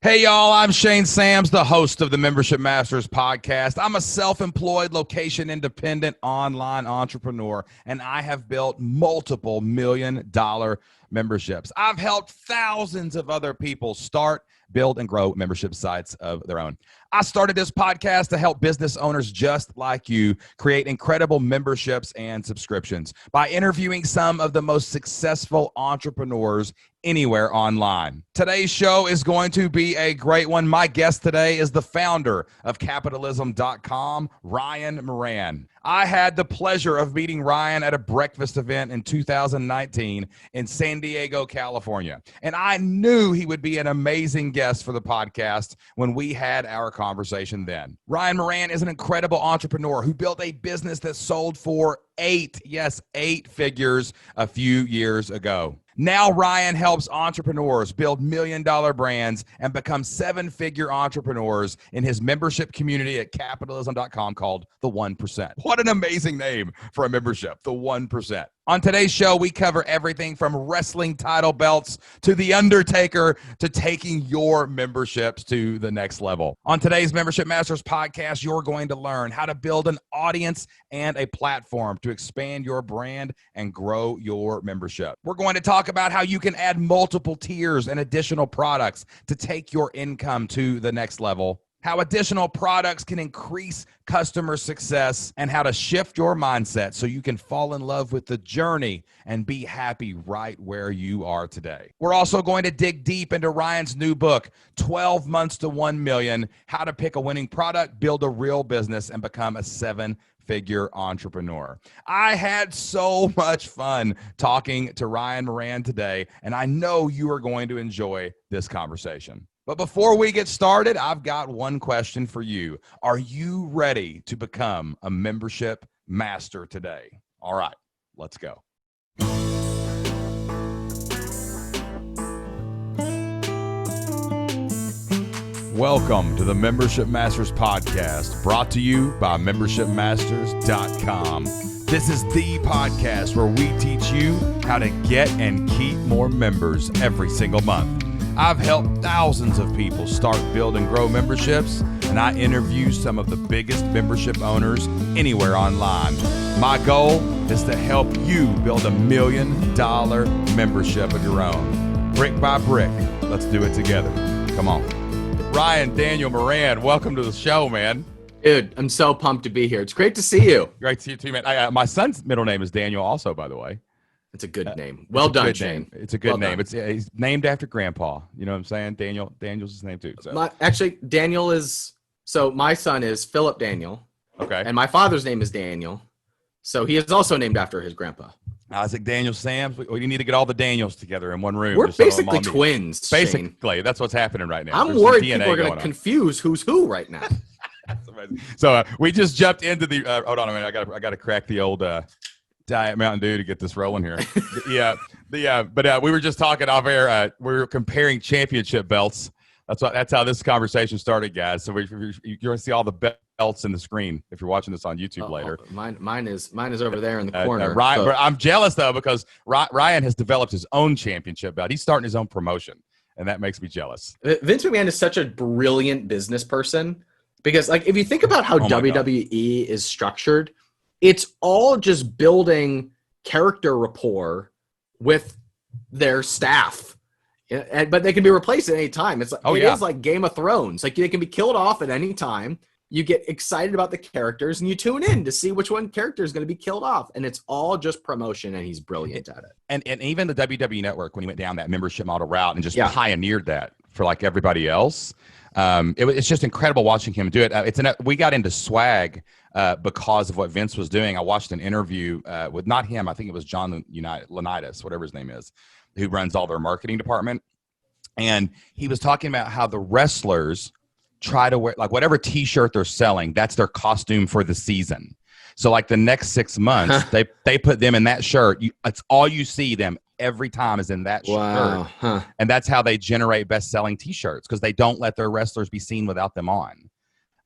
Hey, y'all, I'm Shane Sams, the host of the Membership Masters podcast. I'm a self-employed, location-independent online entrepreneur, and I have built multiple million-dollar memberships. I've helped thousands of other people start, build, and grow membership sites of their own. I started this podcast to help business owners just like you create incredible memberships and subscriptions by interviewing some of the most successful entrepreneurs anywhere online. Today's show is going to be a great one. My guest today is the founder of capitalism.com, Ryan Moran. I had the pleasure of meeting Ryan at a breakfast event in 2019 in San Diego, California. And I knew he would be an amazing guest for the podcast when we had our conversation then. Ryan Moran is an incredible entrepreneur who built a business that sold for eight figures a few years ago. Now Ryan helps entrepreneurs build million-dollar brands and become seven-figure entrepreneurs in his membership community at capitalism.com called The 1%. What an amazing name for a membership, The 1%. On today's show, we cover everything from wrestling title belts to The Undertaker to taking your memberships to the next level. On today's Membership Masters podcast, you're going to learn how to build an audience and a platform to expand your brand and grow your membership. We're going to talk about how you can add multiple tiers and additional products to take your income to the next level, how additional products can increase customer success, and how to shift your mindset so you can fall in love with the journey and be happy right where you are today. We're also going to dig deep into Ryan's new book, 12 Months to 1 Million, How to Pick a Winning Product, Build a Real Business, and Become a Seven-Figure Entrepreneur. I had so much fun talking to Ryan Moran today, and I know you are going to enjoy this conversation. But before we get started, I've got one question for you. Are you ready to become a membership master today? All right, let's go. Welcome to the Membership Masters podcast, brought to you by membershipmasters.com. This is the podcast where we teach you how to get and keep more members every single month. I've helped thousands of people start, build, and grow memberships, and I interview some of the biggest membership owners anywhere online. My goal is to help you build a $1 million membership of your own. Brick by brick, let's do it together. Come on. Ryan Daniel Moran, welcome to the show, man. Dude, I'm so pumped to be here. It's great to see you. Great to see you too, man. My son's middle name is Daniel also, by the way. It's a good name. Well done, Shane. It's a good name. He's named after Grandpa. You know what I'm saying? Daniel's his name too. So. Actually, Daniel is, so my son is Philip Daniel. Okay. And my father's name is Daniel. So he is also named after his grandpa. Isaac Daniel Sams. We need to get all the Daniels together in one room. We're basically twins, Basically, Shane. That's what's happening right now. I'm worried people are going to confuse who's who right now. So we just jumped into the, hold on a minute. I got to crack the old, Diet Mountain Dew to get this rolling here. But we were just talking off air. We were comparing championship belts. That's how this conversation started, guys. So you're going to see all the belts in the screen if you're watching this on YouTube later. Mine is over there in the corner. Ryan, so. I'm jealous though because Ryan has developed his own championship belt. He's starting his own promotion, and that makes me jealous. Vince McMahon is such a brilliant business person because, like, if you think about how WWE is structured. It's all just building character rapport with their staff, but they can be replaced at any time. It's is like Game of Thrones. Like they can be killed off at any time. You get excited about the characters and you tune in to see which one character is going to be killed off. And it's all just promotion, and he's brilliant at it. And even the WWE Network, when he went down that membership model route and just pioneered that for like everybody else, it's just incredible watching him do it. We got into swag because of what Vince was doing. I watched an interview with not him. I think it was John Laurinaitis, whatever his name is, who runs all their marketing department. And he was talking about how the wrestlers try to wear like whatever T-shirt they're selling. That's their costume for the season. So like the next 6 months, they put them in that shirt. It's all you see them every time is in that shirt. And that's how they generate best-selling T-shirts because they don't let their wrestlers be seen without them on.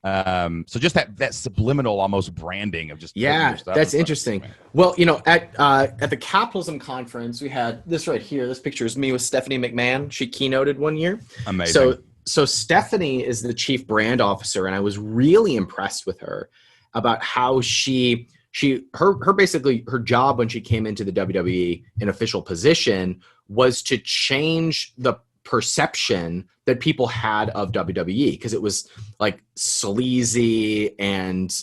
So just that subliminal almost branding of just that's interesting. Well, at the Capitalism conference, we had this right here. This picture is me with Stephanie McMahon. She keynoted one year. Amazing. So So Stephanie is the chief brand officer, and I was really impressed with her about how her basically her job when she came into the WWE in official position was to change the perception that people had of WWE, because it was like sleazy and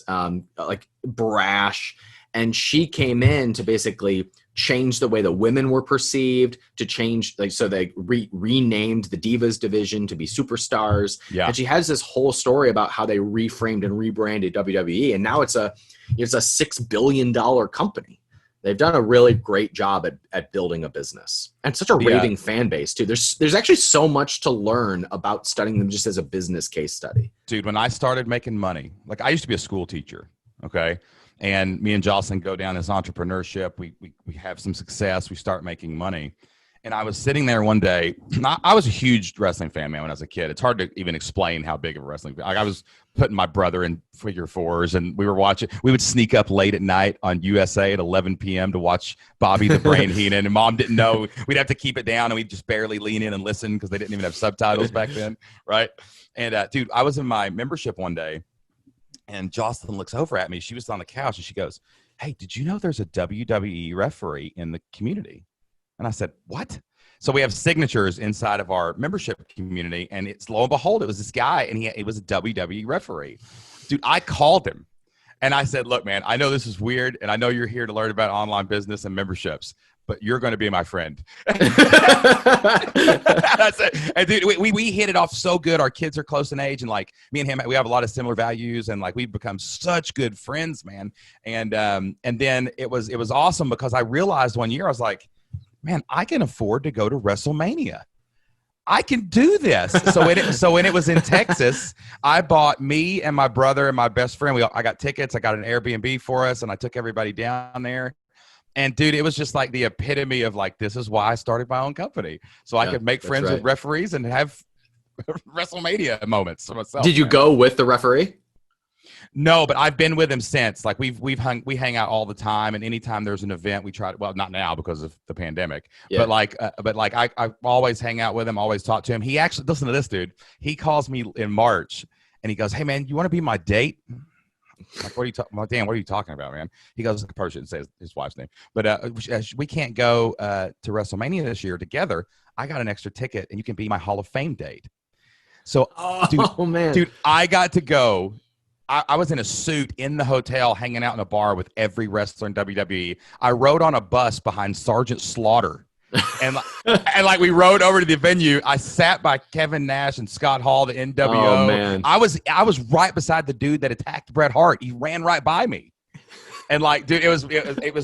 like brash, and she came in to basically change the way that women were perceived, to change, like, so they renamed the Divas division to be Superstars. Yeah. And she has this whole story about how they reframed and rebranded WWE, and now it's a $6 billion company. They've done a really great job at building a business, and such a raving fan base too. There's actually so much to learn about studying them just as a business case study. Dude, when I started making money, like, I used to be a school teacher, okay? And me and Jocelyn go down this entrepreneurship. We have some success. We start making money. And I was sitting there one day. I was a huge wrestling fan, man, when I was a kid. It's hard to even explain how big of a wrestling fan. Like, I was putting my brother in figure fours, and we were watching. We would sneak up late at night on USA at 11 p.m. to watch Bobby the Brain Heenan. And Mom didn't know. We'd have to keep it down, and we'd just barely lean in and listen because they didn't even have subtitles back then, right? And, dude, I was in my membership one day, and Jocelyn looks over at me. She was on the couch, and she goes, "Hey, did you know there's a WWE referee in the community?" And I said, "What?" So we have signatures inside of our membership community, and it's, lo and behold, it was this guy, and he was a WWE referee. Dude, I called him, and I said, "Look, man, I know this is weird, and I know you're here to learn about online business and memberships, but you're going to be my friend." I said, and dude, we hit it off so good. Our kids are close in age, and like me and him, we have a lot of similar values, and like we've become such good friends, man. And then it was awesome because I realized one year, I was like, man, I can afford to go to WrestleMania. I can do this. So when it was in Texas, I bought, me and my brother and my best friend, I got tickets. I got an Airbnb for us, and I took everybody down there. And dude, it was just like the epitome of like, this is why I started my own company. So I could make friends with referees and have WrestleMania moments for myself. Did you go with the referee? No, but I've been with him since. Like we hang out all the time, and anytime there's an event, we try to, well, not now because of the pandemic, but like I always hang out with him, always talk to him. He actually, listen to this, dude. He calls me in March, and he goes, "Hey man, you want to be my date?" Like, what are you talking about? Dan, what are you talking about, man? He goes, I probably shouldn't say his wife's name, but we can't go to WrestleMania this year together. I got an extra ticket, and you can be my Hall of Fame date. So, dude, I got to go. I was in a suit in the hotel, hanging out in a bar with every wrestler in WWE. I rode on a bus behind Sergeant Slaughter. And like we rode over to the venue. I sat by Kevin Nash and Scott Hall, the NWO. Oh, man. I was right beside the dude that attacked Bret Hart. He ran right by me. And like, dude, it was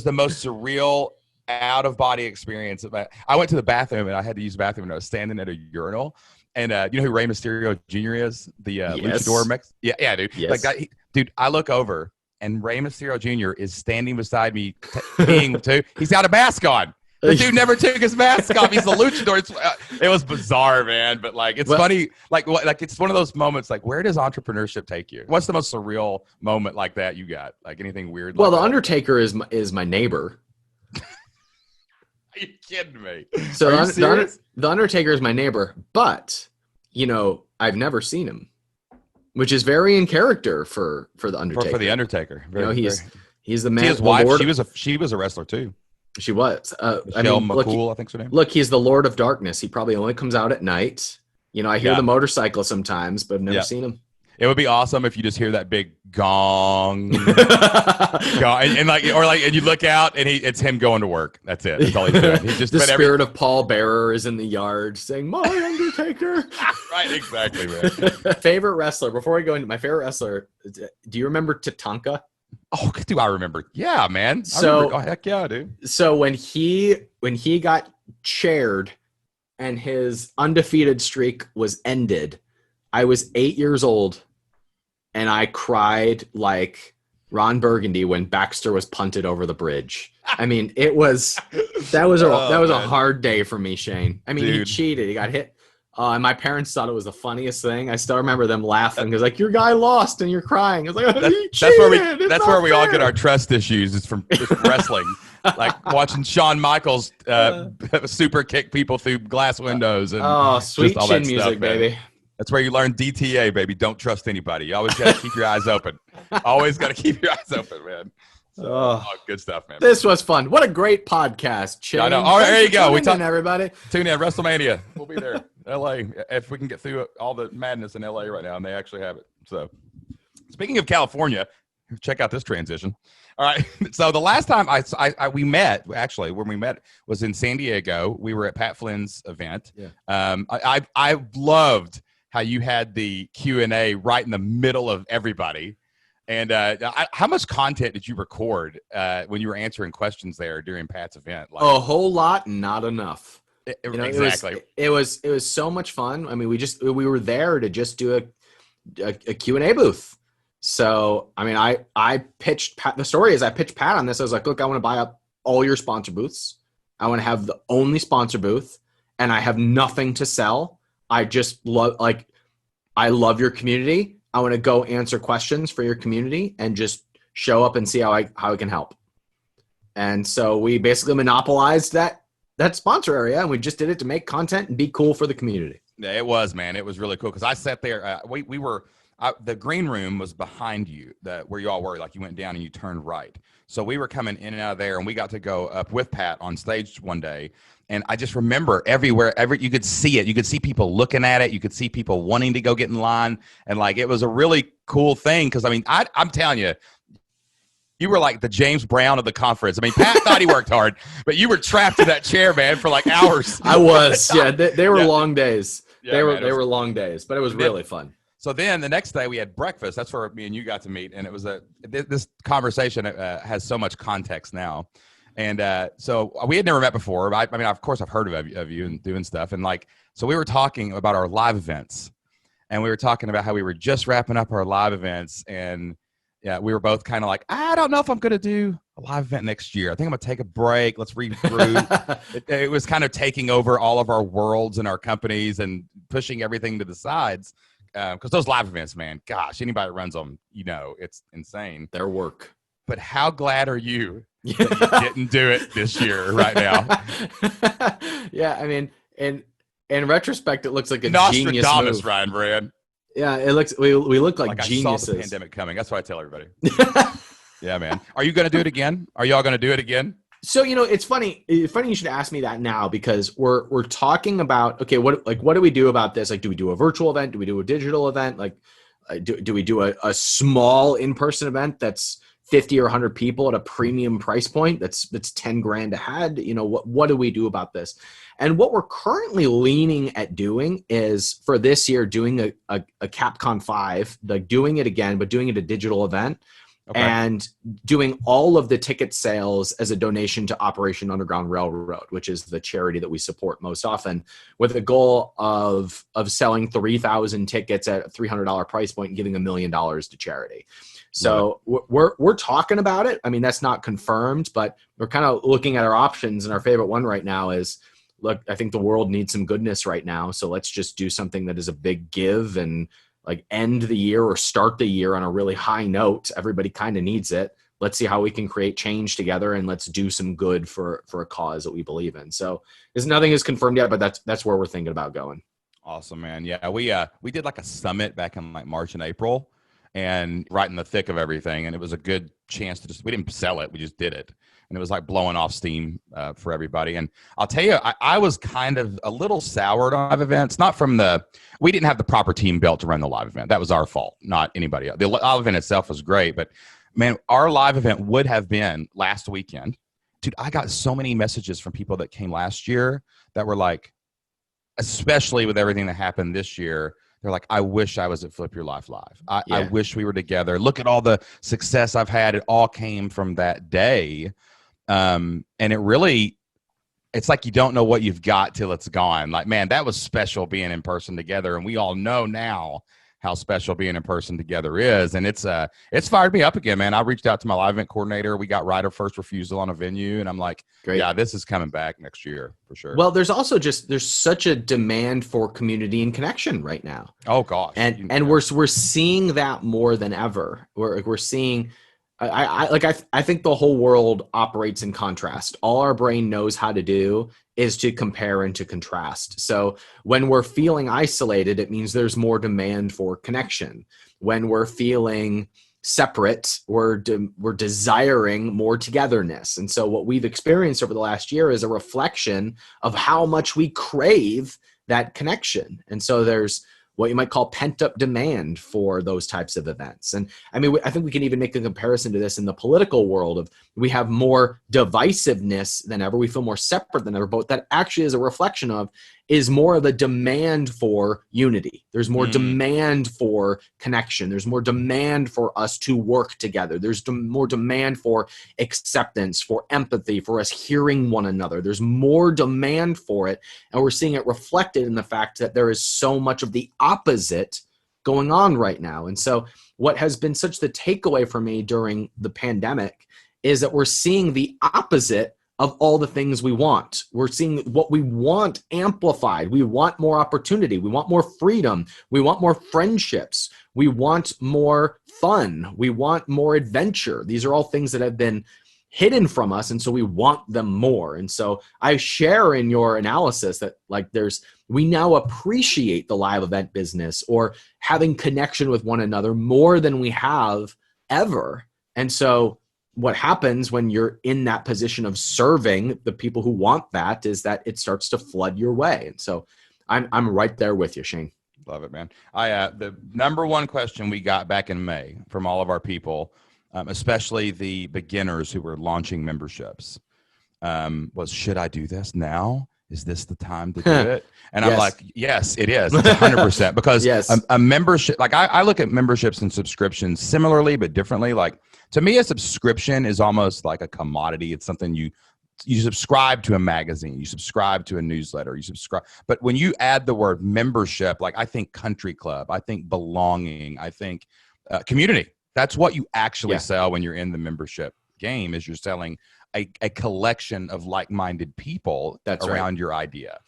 the most surreal out of body experience. I went to the bathroom, and I had to use the bathroom, and I was standing at a urinal. And you know who Rey Mysterio Jr. is? The luchador. Yeah, dude. Yes. Like, dude, I look over, and Rey Mysterio Jr. is standing beside me, peeing too. He's got a mask on. The dude never took his mask off. He's the luchador. It was bizarre, man. But like, it's funny. Like it's one of those moments. Like, where does entrepreneurship take you? What's the most surreal moment like that you got? Like anything weird? Well, like the Undertaker is my neighbor. Are you kidding me? So the Undertaker is my neighbor, but you know, I've never seen him, which is very in character for the Undertaker. For the Undertaker, he's the man. His wife, she was a wrestler too. She was. Michelle McCool, I think's her name. Look, he's the Lord of Darkness. He probably only comes out at night. You know, I hear the motorcycle sometimes, but I've never seen him. It would be awesome if you just hear that big gong, and you look out, and it's him going to work. That's it. That's all he's doing. He's just the spirit of Paul Bearer is in the yard saying, "My Undertaker." Right, exactly, man. Favorite wrestler. Before we go into my favorite wrestler, do you remember Tatanka? Oh, do I remember? Yeah, man. Heck yeah, dude. So when he got chaired and his undefeated streak was ended, I was 8 years old, and I cried like Ron Burgundy when Baxter was punted over the bridge. I mean, that was a hard day for me, Shane. I mean, dude. He cheated. He got hit. And my parents thought it was the funniest thing. I still remember them laughing because, like, your guy lost and you're crying. I was like, that's where we all get our trust issues. It's from wrestling, like watching Shawn Michaels super kick people through glass windows and sweet chin music, baby. That's where you learn DTA, baby. Don't trust anybody. You always got to keep your eyes open. Always got to keep your eyes open, man. So, good stuff, man. This was fun. What a great podcast, Shane. I know. All right, there you go. We talk, everybody. Tune in, WrestleMania. We'll be there, LA. If we can get through all the madness in LA right now, and they actually have it. So, speaking of California, check out this transition. All right. So the last time we met, actually, when we met was in San Diego. We were at Pat Flynn's event. Yeah. I loved how you had the Q&A right in the middle of everybody. And how much content did you record when you were answering questions there during Pat's event? Like, a whole lot, not enough. Exactly. It was so much fun. I mean, we were there to just do a Q&A booth. So, I mean, I pitched Pat. The story is I pitched Pat on this. I was like, look, I want to buy up all your sponsor booths. I want to have the only sponsor booth, and I have nothing to sell. I just I love your community. I want to go answer questions for your community and just show up and see how I can help. And so we basically monopolized that sponsor area, and we just did it to make content and be cool for the community. Yeah, it was, man. It was really cool because I sat there. We were. The green room was behind you, where you all were. Like you went down and you turned right. So we were coming in and out of there, and we got to go up with Pat on stage one day. And I just remember everywhere, you could see it. You could see people looking at it. You could see people wanting to go get in line. And like, it was a really cool thing. Cause I mean, I'm telling you, you were like the James Brown of the conference. I mean, Pat thought he worked hard, but you were trapped in that chair, man, for like hours. I was, yeah. They were long days. Yeah, they were long days, but it was really fun. So then the next day we had breakfast. That's where me and you got to meet. And it was this conversation has so much context now. And so we had never met before. I mean, of course, I've heard of you and doing stuff. And like, so we were talking about our live events. And we were talking about how we were just wrapping up our live events. And yeah, we were both kind of like, I don't know if I'm going to do a live event next year. I think I'm going to take a break. Let's regroup. it was kind of taking over all of our worlds and our companies and pushing everything to the sides. Because those live events, man, gosh, anybody that runs them, it's insane. Their work. But how glad are you that you didn't do it this year right now? Yeah, I mean, in retrospect, it looks like a genius Nostradamus, move. Ryan Brand. Yeah, it looks. We look like geniuses. I saw the pandemic coming. That's what I tell everybody. Yeah, man. Are you going to do it again? Are y'all going to do it again? So, it's funny. It's funny you should ask me that now because we're talking about, okay, what do we do about this? Like, do we do a virtual event? Do we do a digital event? Like, do we do a small in-person event that's 50 or 100 people at a premium price point that's 10 grand a head? What do we do about this? And what we're currently leaning at doing is for this year, doing a CapCon 5, like doing it again, but doing it a digital event. Okay. And doing all of the ticket sales as a donation to Operation Underground Railroad, which is the charity that we support most often, with the goal of selling 3,000 tickets at a $300 price point and giving $1 million to charity. So we're talking about it. I mean, that's not confirmed, but we're kind of looking at our options. And our favorite one right now is, look, I think the world needs some goodness right now. So let's just do something that is a big give and like end the year or start the year on a really high note. Everybody kind of needs it. Let's see how we can create change together and let's do some good for a cause that we believe in. So nothing is confirmed yet, but that's where we're thinking about going. Awesome, man. Yeah, we did like a summit back in like March and April and right in the thick of everything. And it was a good chance to we didn't sell it. We just did it. And it was like blowing off steam for everybody. And I'll tell you, I was kind of a little soured on live events, we didn't have the proper team built to run the live event. That was our fault, not anybody else. The live event itself was great, but man, our live event would have been last weekend. Dude, I got so many messages from people that came last year that were like, especially with everything that happened this year, they're like, I wish I was at Flip Your Life Live. I wish we were together. Look at all the success I've had. It all came from that day. And it's like you don't know what you've got till it's gone. Like, man, that was special being in person together. And we all know now how special being in person together is. And it's fired me up again, man. I reached out to my live event coordinator. We got right of first refusal on a venue. And I'm like, great. Yeah, this is coming back next year for sure. Well, there's also there's such a demand for community and connection right now. Oh gosh. And we're seeing that more than ever. We're seeing I think the whole world operates in contrast. All our brain knows how to do is to compare and to contrast. So when we're feeling isolated, it means there's more demand for connection. When we're feeling separate, we're desiring more togetherness. And so what we've experienced over the last year is a reflection of how much we crave that connection. And so there's what you might call pent-up demand for those types of events. And I mean, I think we can even make a comparison to this in the political world of we have more divisiveness than ever. We feel more separate than ever, but that actually is a reflection of is more of a demand for unity. There's more demand for connection. There's more demand for us to work together. There's more demand for acceptance, for empathy, for us hearing one another. There's more demand for it. And we're seeing it reflected in the fact that there is so much of the opposite going on right now. And so what has been such the takeaway for me during the pandemic is that we're seeing the opposite of all the things we want. We're seeing what we want amplified. We want more opportunity. We want more freedom. We want more friendships. We want more fun. We want more adventure. These are all things that have been hidden from us, and so we want them more. And so I share in your analysis that we now appreciate the live event business or having connection with one another more than we have ever. And so what happens when you're in that position of serving the people who want that is that it starts to flood your way. And so I'm right there with you, Shane. Love it, man. The number one question we got back in May from all of our people, especially the beginners who were launching memberships, was, should I do this now? Is this the time to do it? And yes. I'm like, yes, it is. It's 100%. Because yes. a membership, like I look at memberships and subscriptions similarly, but differently. Like, to me, a subscription is almost like a commodity. It's something you subscribe to a magazine, you subscribe to a newsletter, you subscribe. But when you add the word membership, like I think country club, I think belonging, I think community. That's what you actually sell when you're in the membership game, is you're selling a collection of like-minded people around your idea.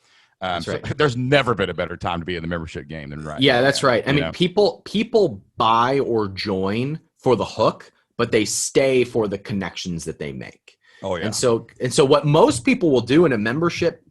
There's never been a better time to be in the membership game than right now. Yeah, that's right. I mean, people buy or join for the hook, but they stay for the connections that they make. Oh yeah. And so what most people will do in a membership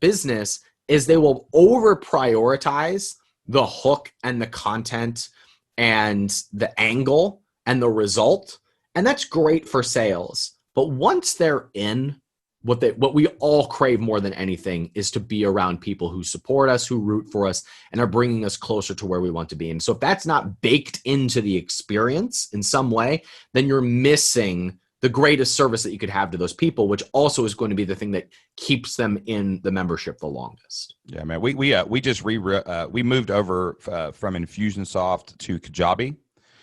business is they will over prioritize the hook and the content and the angle and the result. And that's great for sales. But once they're in, what we all crave more than anything is to be around people who support us, who root for us, and are bringing us closer to where we want to be. And so if that's not baked into the experience in some way, then you're missing the greatest service that you could have to those people, which also is going to be the thing that keeps them in the membership the longest. Yeah, man. We just we moved over from Infusionsoft to Kajabi.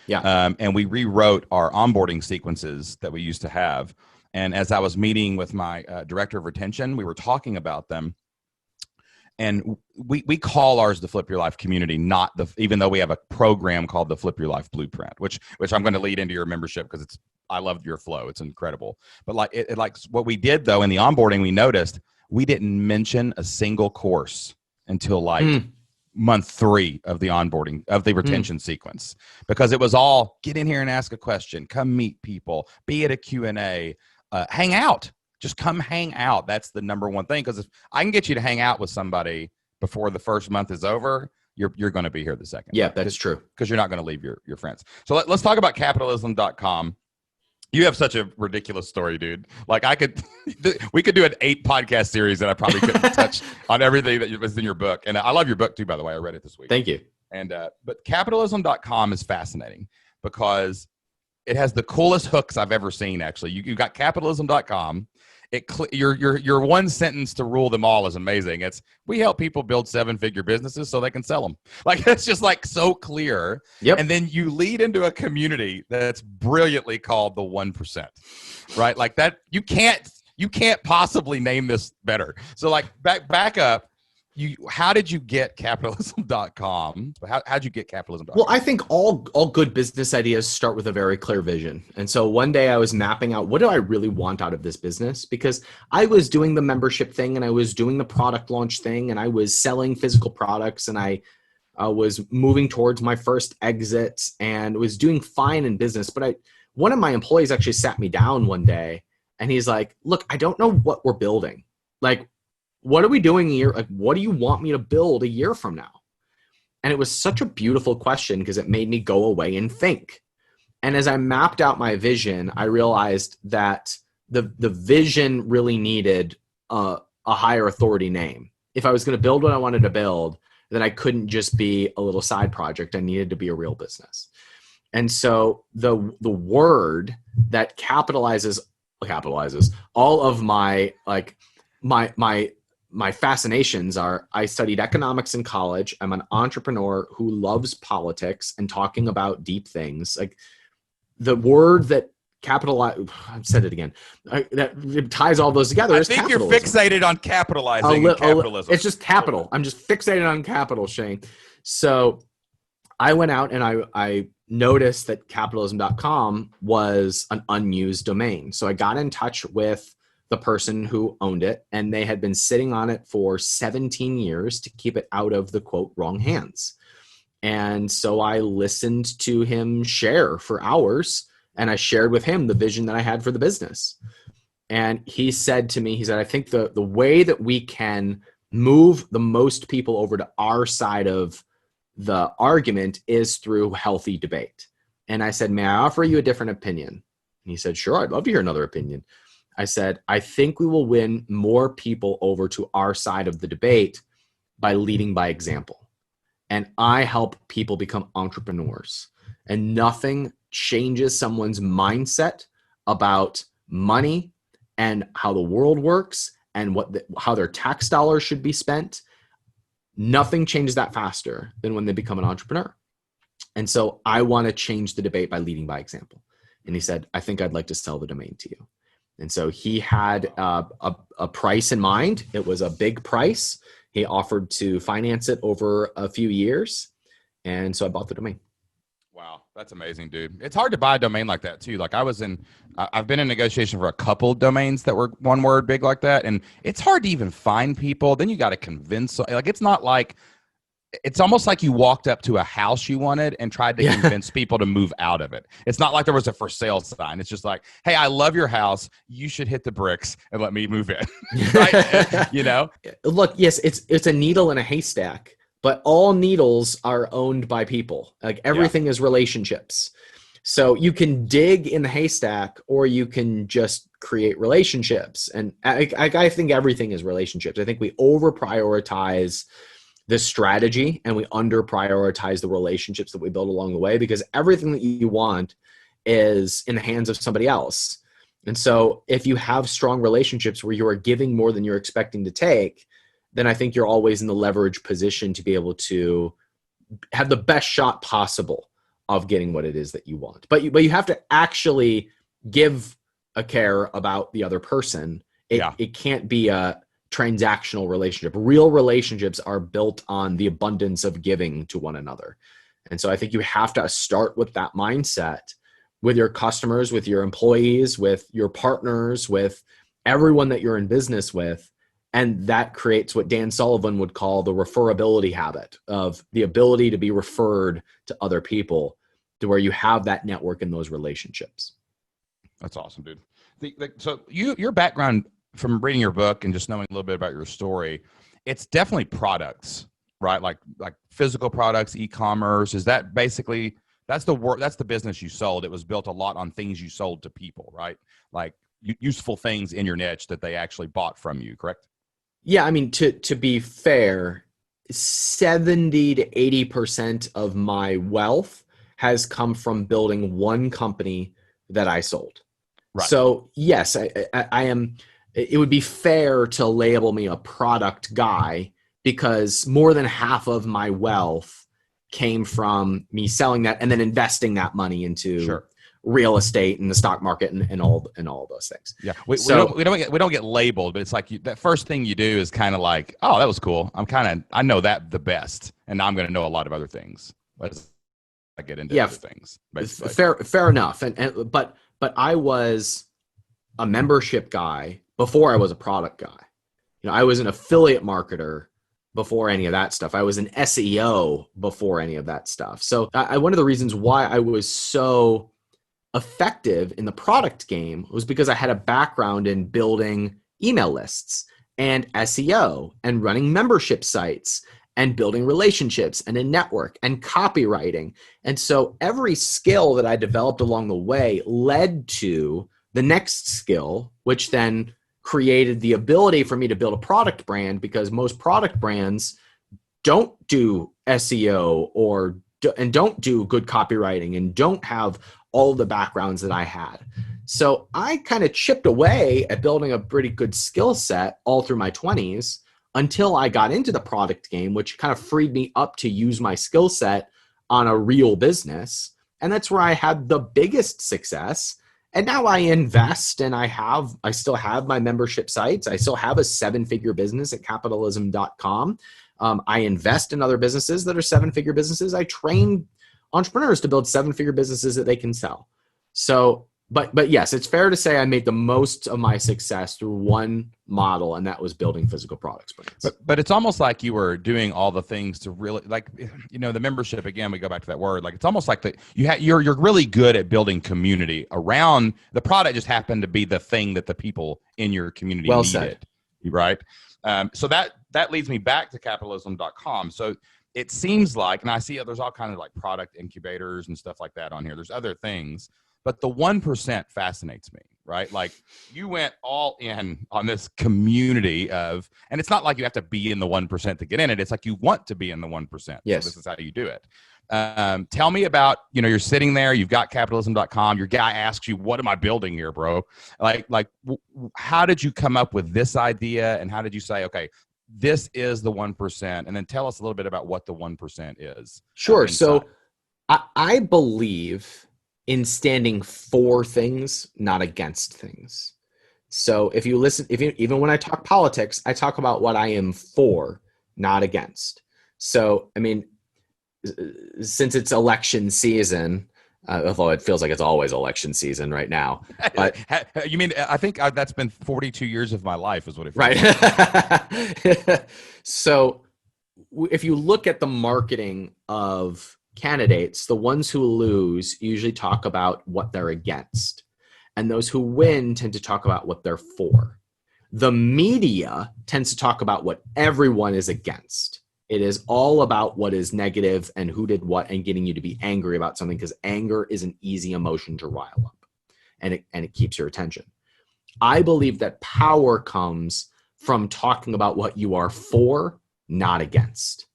Yeah. And we rewrote our onboarding sequences that we used to have. And as I was meeting with my director of retention, we were talking about them. And we call ours the Flip Your Life community, even though we have a program called the Flip Your Life Blueprint, which I'm going to lead into your membership because I loved your flow. It's incredible. But what we did though in the onboarding, we noticed we didn't mention a single course until month 3 of the onboarding of the retention sequence, because it was all get in here and ask a question, come meet people, be at a Q&A, hang out. Just come hang out. That's the number one thing. Because if I can get you to hang out with somebody before the first month is over, you're going to be here the second. Yeah, that's true. Because you're not going to leave your friends. So let's talk about capitalism.com. You have such a ridiculous story, dude. Like we could do an 8 podcast series that I probably couldn't touch on everything that was in your book. And I love your book too, by the way. I read it this week. Thank you. And but capitalism.com is fascinating because it has the coolest hooks I've ever seen. Actually, you got capitalism.com. Your one sentence to rule them all is amazing. It's, we help people build 7-figure businesses so they can sell them. Like, it's just like so clear. Yep. And then you lead into a community that's brilliantly called the 1%, right? Like that, you can't possibly name this better. So like back up. How did you get capitalism.com? How'd you get capitalism.com? Well, I think all good business ideas start with a very clear vision. And so one day I was mapping out, what do I really want out of this business? Because I was doing the membership thing and I was doing the product launch thing and I was selling physical products and I was moving towards my first exit and was doing fine in business. But one of my employees actually sat me down one day and he's like, look, I don't know what we're building. Like, what are we doing a year? Like, what do you want me to build a year from now? And it was such a beautiful question because it made me go away and think. And as I mapped out my vision, I realized that the vision really needed a higher authority name. If I was going to build what I wanted to build, then I couldn't just be a little side project. I needed to be a real business. And so the word that capitalizes all of my fascinations are, I studied economics in college. I'm an entrepreneur who loves politics and talking about deep things. Like the word that I've said it again, that ties all those together is capitalism. You're fixated on capitalizing and capitalism. It's just capital. I'm just fixated on capital, Shane. So I went out and I noticed that capitalism.com was an unused domain. So I got in touch with the person who owned it, and they had been sitting on it for 17 years to keep it out of the quote wrong hands. And so I listened to him share for hours, and I shared with him the vision that I had for the business. And he said to me, I think the way that we can move the most people over to our side of the argument is through healthy debate. And I said, may I offer you a different opinion? And he said, sure, I'd love to hear another opinion. I said, I think we will win more people over to our side of the debate by leading by example. And I help people become entrepreneurs. And nothing changes someone's mindset about money and how the world works and how their tax dollars should be spent. Nothing changes that faster than when they become an entrepreneur. And so I want to change the debate by leading by example. And he said, I think I'd like to sell the domain to you. And so he had a price in mind. It was a big price. He offered to finance it over a few years. And so I bought the domain. Wow. That's amazing, dude. It's hard to buy a domain like that too. Like I've been in negotiation for a couple domains that were one word big like that. And it's hard to even find people. Then you got to convince, like, it's almost like you walked up to a house you wanted and tried to convince people to move out of it. It's not like there was a for sale sign. It's just like, hey, I love your house. You should hit the bricks and let me move in. Right? You know? Look, yes, it's a needle in a haystack, but all needles are owned by people. Like everything is relationships. So you can dig in the haystack or you can just create relationships. And I think everything is relationships. I think we over prioritize the strategy and we under prioritize the relationships that we build along the way, because everything that you want is in the hands of somebody else. And so if you have strong relationships where you are giving more than you're expecting to take, then I think you're always in the leverage position to be able to have the best shot possible of getting what it is that you want. But you have to actually give a care about the other person. It can't be a transactional relationship. Real relationships are built on the abundance of giving to one another. And so I think you have to start with that mindset with your customers, with your employees, with your partners, with everyone that you're in business with. And that creates what Dan Sullivan would call the referability habit, of the ability to be referred to other people, to where you have that network in those relationships. That's awesome, dude. So your background, from reading your book and just knowing a little bit about your story, it's definitely products, right? Like physical products, e-commerce. Is that basically, that's the business you sold. It was built a lot on things you sold to people, right? Like useful things in your niche that they actually bought from you, correct? Yeah. I mean, to be fair, 70 to 80% of my wealth has come from building one company that I sold. Right. So yes, I am. It would be fair to label me a product guy, because more than half of my wealth came from me selling that and then investing that money into real estate and the stock market and all those things. Yeah, we don't get labeled, but it's like that first thing you do is kind of like, oh, that was cool. I know that the best, and now I'm going to know a lot of other things. As I get into other things. Basically. Fair enough. But I was a membership guy before I was a product guy. I was an affiliate marketer before any of that stuff. I was an SEO before any of that stuff. So one of the reasons why I was so effective in the product game was because I had a background in building email lists and SEO and running membership sites and building relationships and a network and copywriting. And so every skill that I developed along the way led to the next skill, which then created the ability for me to build a product brand, because most product brands don't do SEO and don't do good copywriting and don't have all the backgrounds that I had. So I kind of chipped away at building a pretty good skill set all through my 20s until I got into the product game, which kind of freed me up to use my skill set on a real business. And that's where I had the biggest success. And now I invest, and I still have my membership sites. I still have a 7-figure business at capitalism.com. I invest in other businesses that are 7-figure businesses. I train entrepreneurs to build 7-figure businesses that they can sell. So, but yes, it's fair to say I made the most of my success through one model, and that was building physical products brands. But it's almost like you were doing all the things to really, like, the membership, again, we go back to that word, like, it's almost like that you're really good at building community around the product. Just happened to be the thing that the people in your community well needed. Said. Right. So that leads me back to capitalism.com. So it seems like, and I see there's all kinds of like product incubators and stuff like that on here. There's other things, but the 1% fascinates me, right? Like, you went all in on this community of, and it's not like you have to be in the 1% to get in it. It's like you want to be in the 1%. Yes. So this is how you do it. Tell me about, you're sitting there, you've got capitalism.com. Your guy asks you, what am I building here, bro? How did you come up with this idea? And how did you say, okay, this is the 1%? And then tell us a little bit about what the 1% is. Sure. So I believe in standing for things, not against things. So if you listen, even when I talk politics, I talk about what I am for, not against. So, I mean, since it's election season, although it feels like it's always election season right now. But you mean, I think that's been 42 years of my life is what it feels right. like. So if you look at the marketing of candidates, the ones who lose usually talk about what they're against, and those who win tend to talk about what they're for. The media tends to talk about what everyone is against. It is all about what is negative and who did what, and getting you to be angry about something, because anger is an easy emotion to rile up, and it keeps your attention. I believe that power comes from talking about what you are for, not against.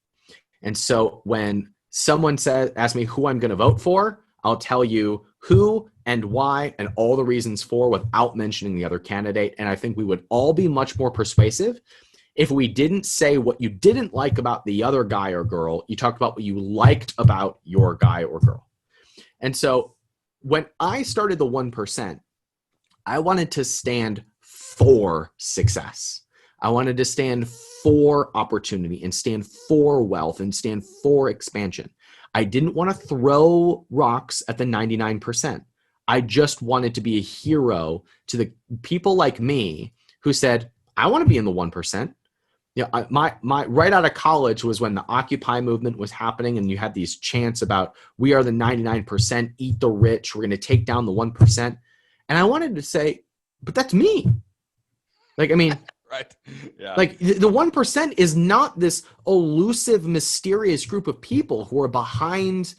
And so when someone asks me who I'm going to vote for, I'll tell you who and why and all the reasons for without mentioning the other candidate. And I think we would all be much more persuasive if we didn't say what you didn't like about the other guy or girl. You talked about what you liked about your guy or girl. And so when I started the 1%, I wanted to stand for success. I wanted to stand for opportunity and stand for wealth and stand for expansion. I didn't want to throw rocks at the 99%. I just wanted to be a hero to the people like me who said, I want to be in the 1%. My right out of college was when the Occupy movement was happening, and you had these chants about, we are the 99%, eat the rich, we're going to take down the 1%. And I wanted to say, but that's me. Like, I mean, right. Yeah. Like the 1% is not this elusive, mysterious group of people who are behind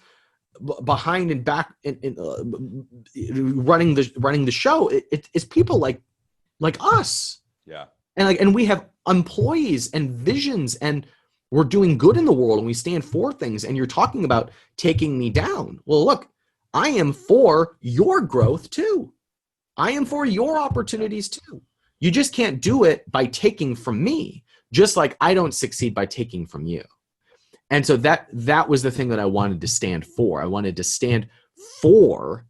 and back in running the show. It's people like us. Yeah. And we have employees and visions, and we're doing good in the world, and we stand for things. And you're talking about taking me down. Well, look, I am for your growth too. I am for your opportunities too. You just can't do it by taking from me, just like I don't succeed by taking from you. And so that was the thing that I wanted to stand for. I wanted to stand for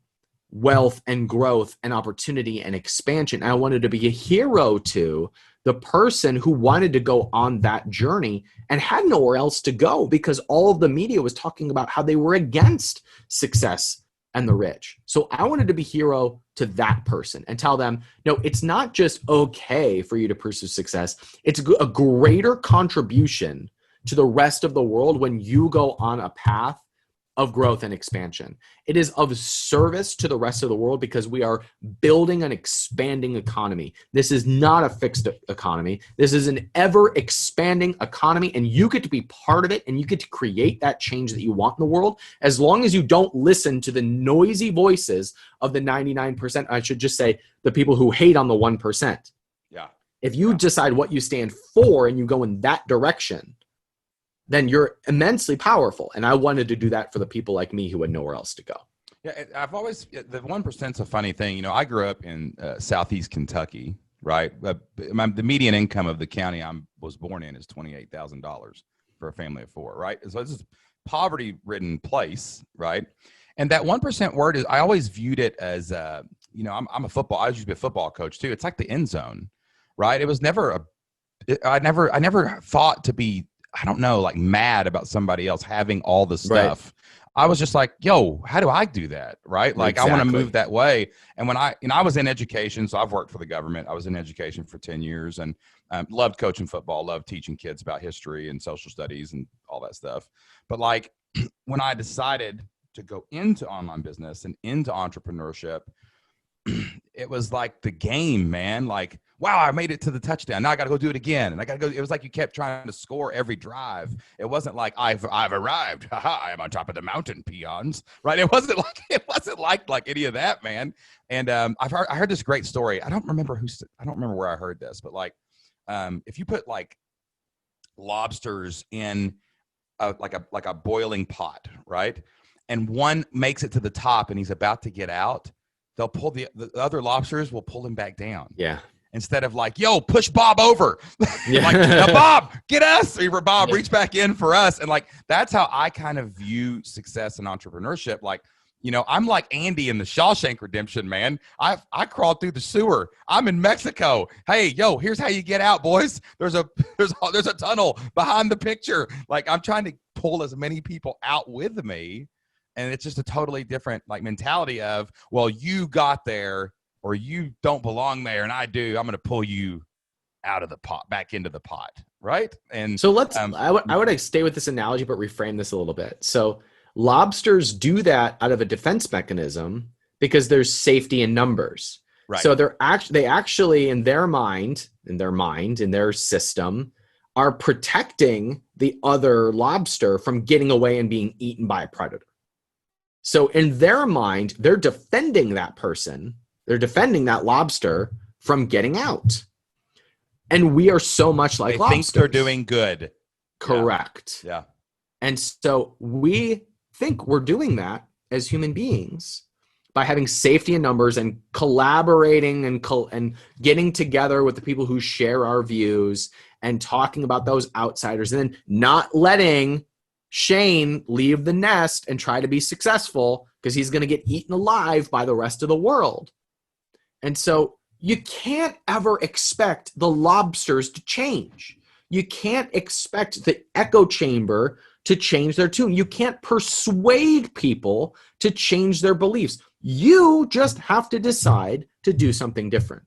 wealth and growth and opportunity and expansion. I wanted to be a hero to the person who wanted to go on that journey and had nowhere else to go, because all of the media was talking about how they were against success and the rich. So I wanted to be hero to that person and tell them, no, it's not just okay for you to pursue success. It's a greater contribution to the rest of the world when you go on a path of growth and expansion. It is of service to the rest of the world because we are building an expanding economy. This is not a fixed economy. This is an ever expanding economy, and you get to be part of it, and you get to create that change that you want in the world, as long as you don't listen to the noisy voices of the 99%. I should just say the people who hate on the 1%. Yeah. If you decide what you stand for and you go in that direction, then you're immensely powerful. And I wanted to do that for the people like me who had nowhere else to go. Yeah, I've always, the 1%'s a funny thing. You know, I grew up in Southeast Kentucky, right? The median income of the county I was born in is $28,000 for a family of 4, right? So this is a poverty-ridden place, right? And that 1% word is, I always viewed it as, you know, I used to be a football coach too. It's like the end zone, right? It was never I never thought to be, I don't know, like mad about somebody else having all the stuff. Right. I was just like, yo, how do I do that? Right. Like, exactly. I want to move that way. And when I was in education, so I've worked for the government. I was in education for 10 years and loved coaching football, loved teaching kids about history and social studies and all that stuff. But like when I decided to go into online business and into entrepreneurship, it was like the game, man. Like, wow, I made it to the touchdown. Now I got to go do it again. And I got to go. It was like you kept trying to score every drive. It wasn't like I've arrived. Haha, I am on top of the mountain, peons. Right? It wasn't like any of that, man. And I heard this great story. I don't remember where I heard this, but like if you put like lobsters in like a boiling pot, right? And one makes it to the top and he's about to get out, they'll pull the other lobsters will pull him back down. Yeah. Instead of like, yo, push Bob over. Yeah. Like, now, Bob, get us. Or Bob, reach back in for us. And like, that's how I kind of view success in entrepreneurship. Like, you know, I'm like Andy in the Shawshank Redemption, man. I crawled through the sewer. I'm in Mexico. Hey, yo, here's how you get out, boys. There's a tunnel behind the picture. Like, I'm trying to pull as many people out with me. And it's just a totally different like mentality of, well, you got there or you don't belong there and I do. I'm going to pull you out of the pot, back into the pot, right? And so let's, I would stay with this analogy, but reframe this a little bit. So lobsters do that out of a defense mechanism because there's safety in numbers. Right. So they actually in their mind, in their system, are protecting the other lobster from getting away and being eaten by a predator. So in their mind, they're defending that person. They're defending that lobster from getting out. And we are so much like lobsters. They think they're doing good. Correct. Yeah. And so we think we're doing that as human beings by having safety in numbers and collaborating and getting together with the people who share our views and talking about those outsiders and then not letting Shane leave the nest and try to be successful because he's going to get eaten alive by the rest of the world. And so you can't ever expect the lobsters to change. You can't expect the echo chamber to change their tune. You can't persuade people to change their beliefs. You just have to decide to do something different.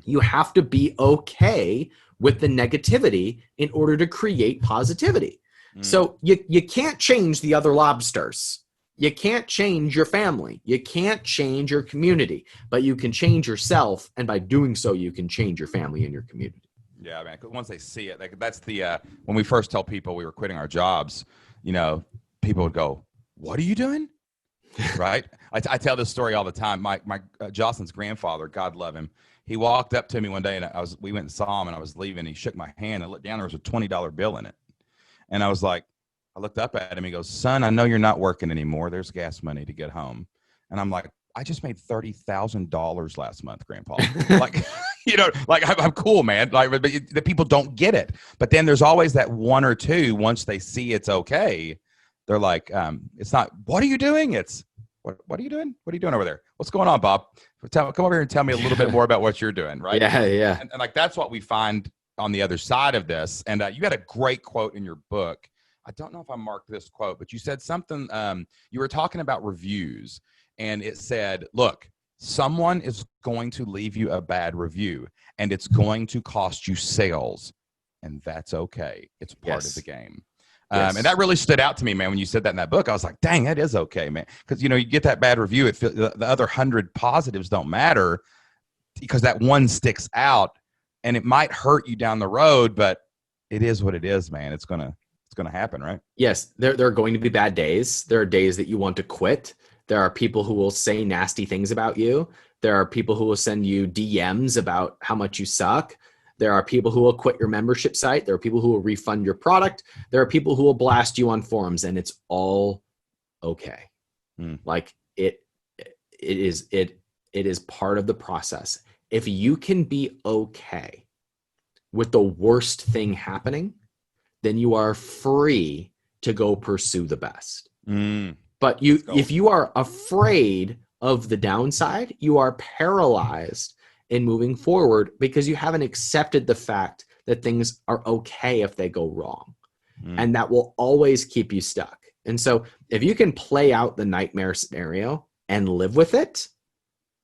You have to be okay with the negativity in order to create positivity. So you can't change the other lobsters. You can't change your family. You can't change your community, but you can change yourself. And by doing so, you can change your family and your community. Yeah, man. Once they see it, like, that's the, when we first tell people we were quitting our jobs, you know, people would go, what are you doing? Right. I tell this story all the time. My Jocelyn's grandfather, God love him. He walked up to me one day and we went and saw him and I was leaving. He shook my hand and I looked down. There was a $20 bill in it. And I was like, I looked up at him. He goes, son, I know you're not working anymore. There's gas money to get home. And I'm like, I just made $30,000 last month, Grandpa. Like, you know, like I'm cool, man. Like, but the people don't get it. But then there's always that one or two, once they see it's okay, they're like, it's not, what are you doing? It's, what are you doing? What are you doing over there? What's going on, Bob? Come over here and tell me a little bit more about what you're doing, right? Yeah. And like, that's what we find on the other side of this. And you had a great quote in your book. I don't know if I marked this quote, but you said something, you were talking about reviews and it said, look, someone is going to leave you a bad review and it's going to cost you sales and that's okay. It's part of the game. And that really stood out to me, man. When you said that in that book, I was like, dang, that is okay, man. Because, you get that bad review. The other 100 positives don't matter because that one sticks out, and it might hurt you down the road, but it is what it is, man. It's going to happen, right? Yes. There are going to be bad days. There are days that you want to quit. There are people who will say nasty things about you. There are people who will send you DMs about how much you suck. There are people who will quit your membership site. There are people who will refund your product. There are people who will blast you on forums, and it's all okay. Like it is part of the process. If you can be okay with the worst thing happening, then you are free to go pursue the best. But if you are afraid of the downside, you are paralyzed in moving forward because you haven't accepted the fact that things are okay if they go wrong. And that will always keep you stuck. And so if you can play out the nightmare scenario and live with it,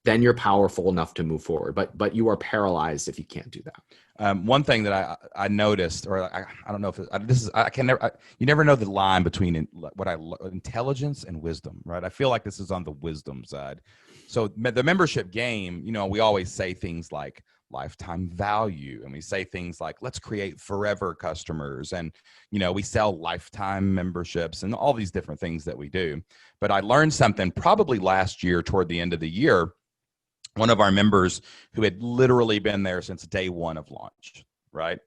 then you're powerful enough to move forward. But you are paralyzed if you can't do that. One thing that I noticed, or I don't know if you never know the line between intelligence and wisdom, right? I feel like this is on the wisdom side. So the membership game, we always say things like lifetime value, and we say things like, let's create forever customers. And, we sell lifetime memberships and all these different things that we do. But I learned something probably last year toward the end of the year. One of our members who had literally been there since day one of launch, right,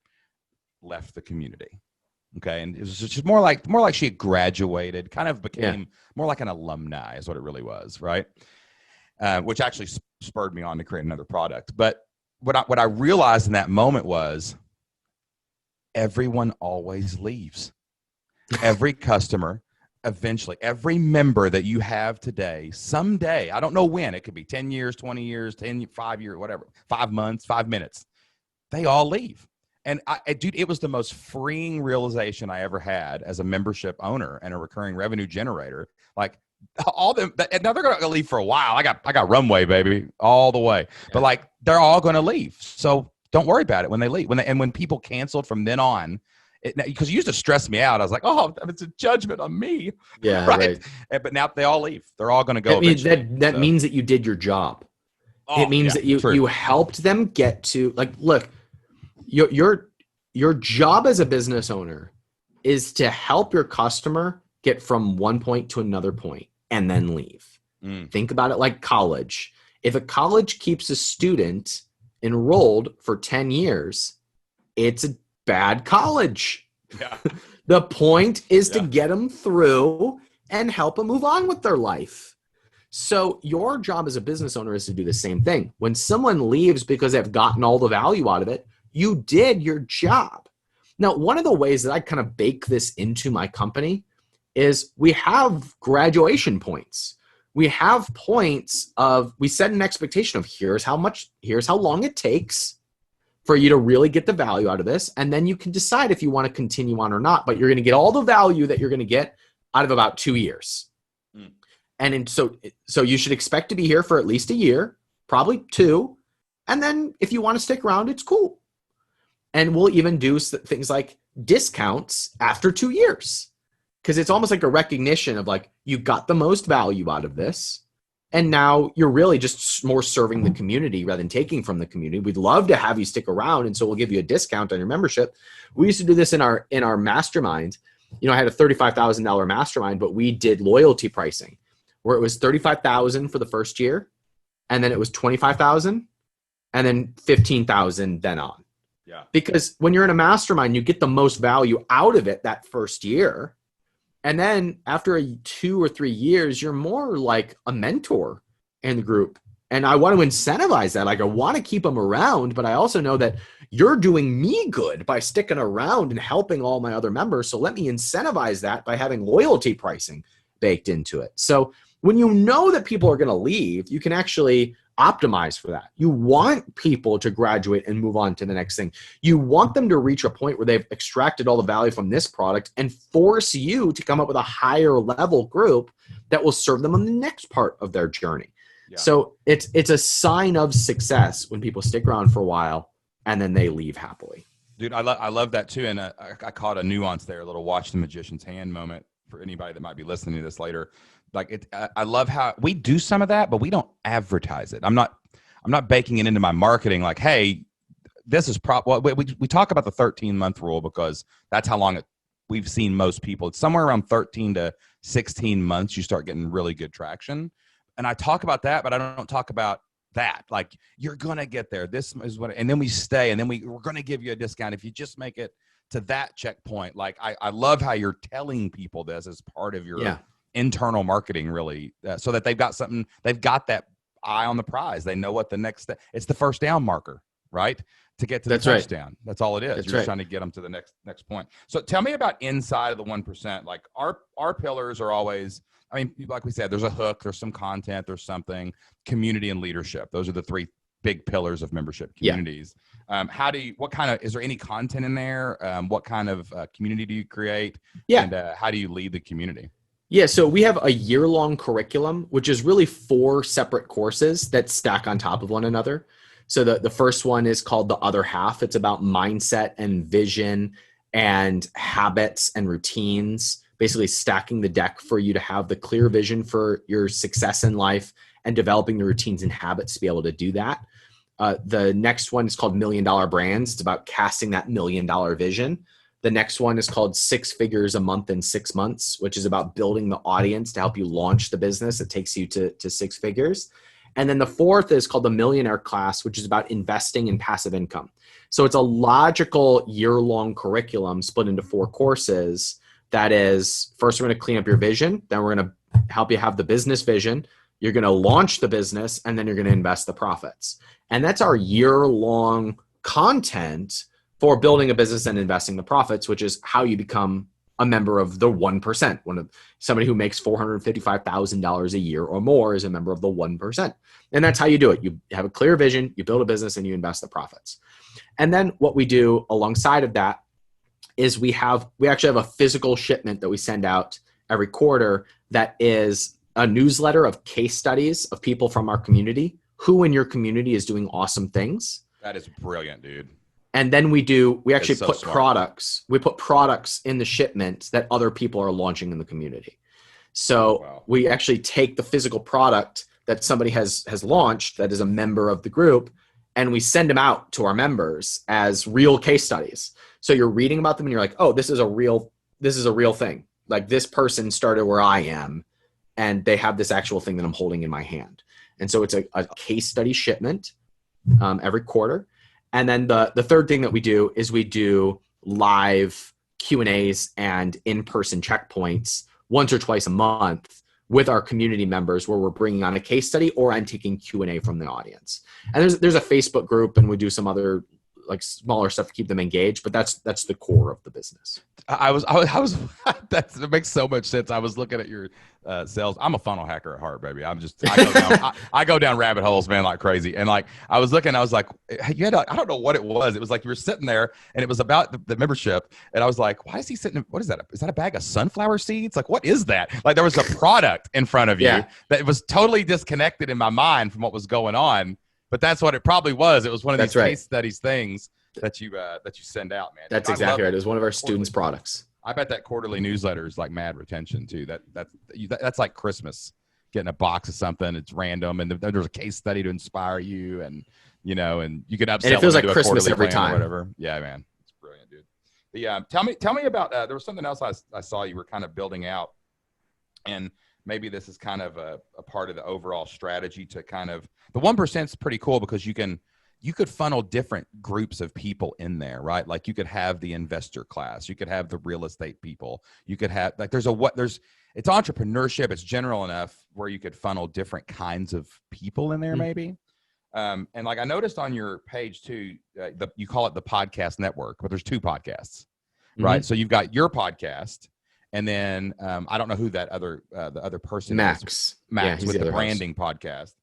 left the community. Okay. And it was just more like she had graduated, kind of became more like an alumni is what it really was. Right. Which actually spurred me on to create another product. But what I realized in that moment was everyone always leaves. Every customer, eventually, every member that you have today, someday, I don't know when, it could be 10 years, 20 years, 5 years, whatever, 5 months, 5 minutes, they all leave. And dude, it was the most freeing realization I ever had as a membership owner and a recurring revenue generator. Like all them, and now they're going to leave for a while. I got runway, baby, all the way. But like, they're all going to leave. So don't worry about it when they leave. When people canceled from then on, because it used to stress me out. I was like, oh, it's a judgment on me. Yeah, right. But now they all leave. They're all going to go. That means that you did your job. It means that you helped them get to, like, look, your job as a business owner is to help your customer get from one point to another point and then leave. Think about it like college. If a college keeps a student enrolled for 10 years, it's a bad college. Yeah. The point is to get them through and help them move on with their life. So your job as a business owner is to do the same thing. When someone leaves because they've gotten all the value out of it, you did your job. Now, one of the ways that I kind of bake this into my company is we have graduation points. We have points of, we set an expectation of here's how long it takes for you to really get the value out of this. And then you can decide if you want to continue on or not, but you're going to get all the value that you're going to get out of about 2 years. And so you should expect to be here for at least a year, probably 2. And then if you want to stick around, it's cool. And we'll even do things like discounts after 2 years, because it's almost like a recognition of like, you got the most value out of this. And now you're really just more serving the community rather than taking from the community. We'd love to have you stick around, and so we'll give you a discount on your membership. We used to do this in our mastermind. I had a $35,000 mastermind, but we did loyalty pricing where it was $35,000 for the first year, and then it was $25,000, and then $15,000 then on. Yeah. Because when you're in a mastermind, you get the most value out of it that first year. And then after 2 or 3 years, you're more like a mentor in the group. And I want to incentivize that. Like, I want to keep them around, but I also know that you're doing me good by sticking around and helping all my other members. So let me incentivize that by having loyalty pricing baked into it. So when you know that people are going to leave, you can actually optimize for that. You want people to graduate and move on to the next thing. You want them to reach a point where they've extracted all the value from this product and force you to come up with a higher level group that will serve them on the next part of their journey. Yeah. So it's a sign of success when people stick around for a while and then they leave happily. Dude, I love that too. And I caught a nuance there, a little watch the magician's hand moment for anybody that might be listening to this later. Like I love how we do some of that, but we don't advertise it. I'm not baking it into my marketing. Like, hey, this is we talk about the 13-month rule because that's how long we've seen most people. It's somewhere around 13 to 16 months. You start getting really good traction. And I talk about that, but I don't talk about that. Like, you're going to get there. This is what, and then we stay, and then we're going to give you a discount if you just make it to that checkpoint. Like, I love how you're telling people this as part of your internal marketing, really, so that they've got that eye on the prize. They know what the next step, it's the first down marker, right? To get to the touchdown. Right. That's all it is. You're just trying to get them to the next point. So tell me about inside of the 1%. Like, our pillars are always, I mean, like we said, there's a hook, there's some content, there's something, community and leadership. Those are the three big pillars of membership communities. Is there any content in there? What kind of community do you create? Yeah. And how do you lead the community? Yeah, so we have a year-long curriculum, which is really 4 separate courses that stack on top of one another. So the first one is called The Other Half. It's about mindset and vision and habits and routines, basically stacking the deck for you to have the clear vision for your success in life and developing the routines and habits to be able to do that. The next one is called $1 Million Brands. It's about casting that $1 million vision. The next one is called 6 Figures a Month in 6 months, which is about building the audience to help you launch the business that takes you to 6 figures. And then the fourth is called the Millionaire Class, which is about investing in passive income. So it's a logical year-long curriculum split into 4 courses. That is, first we're going to clean up your vision. Then we're going to help you have the business vision. You're going to launch the business, and then you're going to invest the profits. And that's our year-long content for building a business and investing the profits, which is how you become a member of the 1%. Somebody who makes $455,000 a year or more is a member of the 1%. And that's how you do it. You have a clear vision, you build a business, and you invest the profits. And then what we do alongside of that is we actually have a physical shipment that we send out every quarter that is a newsletter of case studies of people from our community. Who in your community is doing awesome things? That is brilliant, dude. And then we actually put products in the shipment that other people are launching in the community. So we actually take the physical product that somebody has launched that is a member of the group, and we send them out to our members as real case studies. So you're reading about them and you're like, oh, this is a real thing. Like, this person started where I am, and they have this actual thing that I'm holding in my hand. And so it's a case study shipment every quarter. And then the third thing that we do is we do live Q&As and in-person checkpoints once or twice a month with our community members, where we're bringing on a case study or I'm taking Q&A from the audience. And there's a Facebook group, and we do some other like smaller stuff to keep them engaged, but that's the core of the business. I was that makes so much sense. I was looking at your sales. I'm a funnel hacker at heart, baby. I go down rabbit holes, man, like crazy. And like, I was looking, I was like, you had I don't know what it was. It was like you were sitting there, and it was about the membership. And I was like, why is he sitting? What is that? Is that a bag of sunflower seeds? Like, what is that? Like, there was a product in front of you that was totally disconnected in my mind from what was going on. But that's what it probably was. It was one of these case studies things that you send out, man. That's exactly right. It was one of our students' products. I bet that quarterly newsletter is like mad retention too. That's like Christmas, getting a box of something. It's random, and there's a case study to inspire you, and you could upsell. And it feels like Christmas every time. Or whatever. Yeah, man, it's brilliant, dude. Tell me about. There was something else I saw you were kind of building out, and maybe this is kind of a part of the overall strategy to kind of, the 1% is pretty cool because you could funnel different groups of people in there, right? Like, you could have the investor class, you could have the real estate people, you could have like, it's entrepreneurship. It's general enough where you could funnel different kinds of people in there, maybe. And like, I noticed on your page too, you call it the podcast network, but there's 2 podcasts, right? So you've got your podcast. And then I don't know who that the other person is. Max with the branding podcast.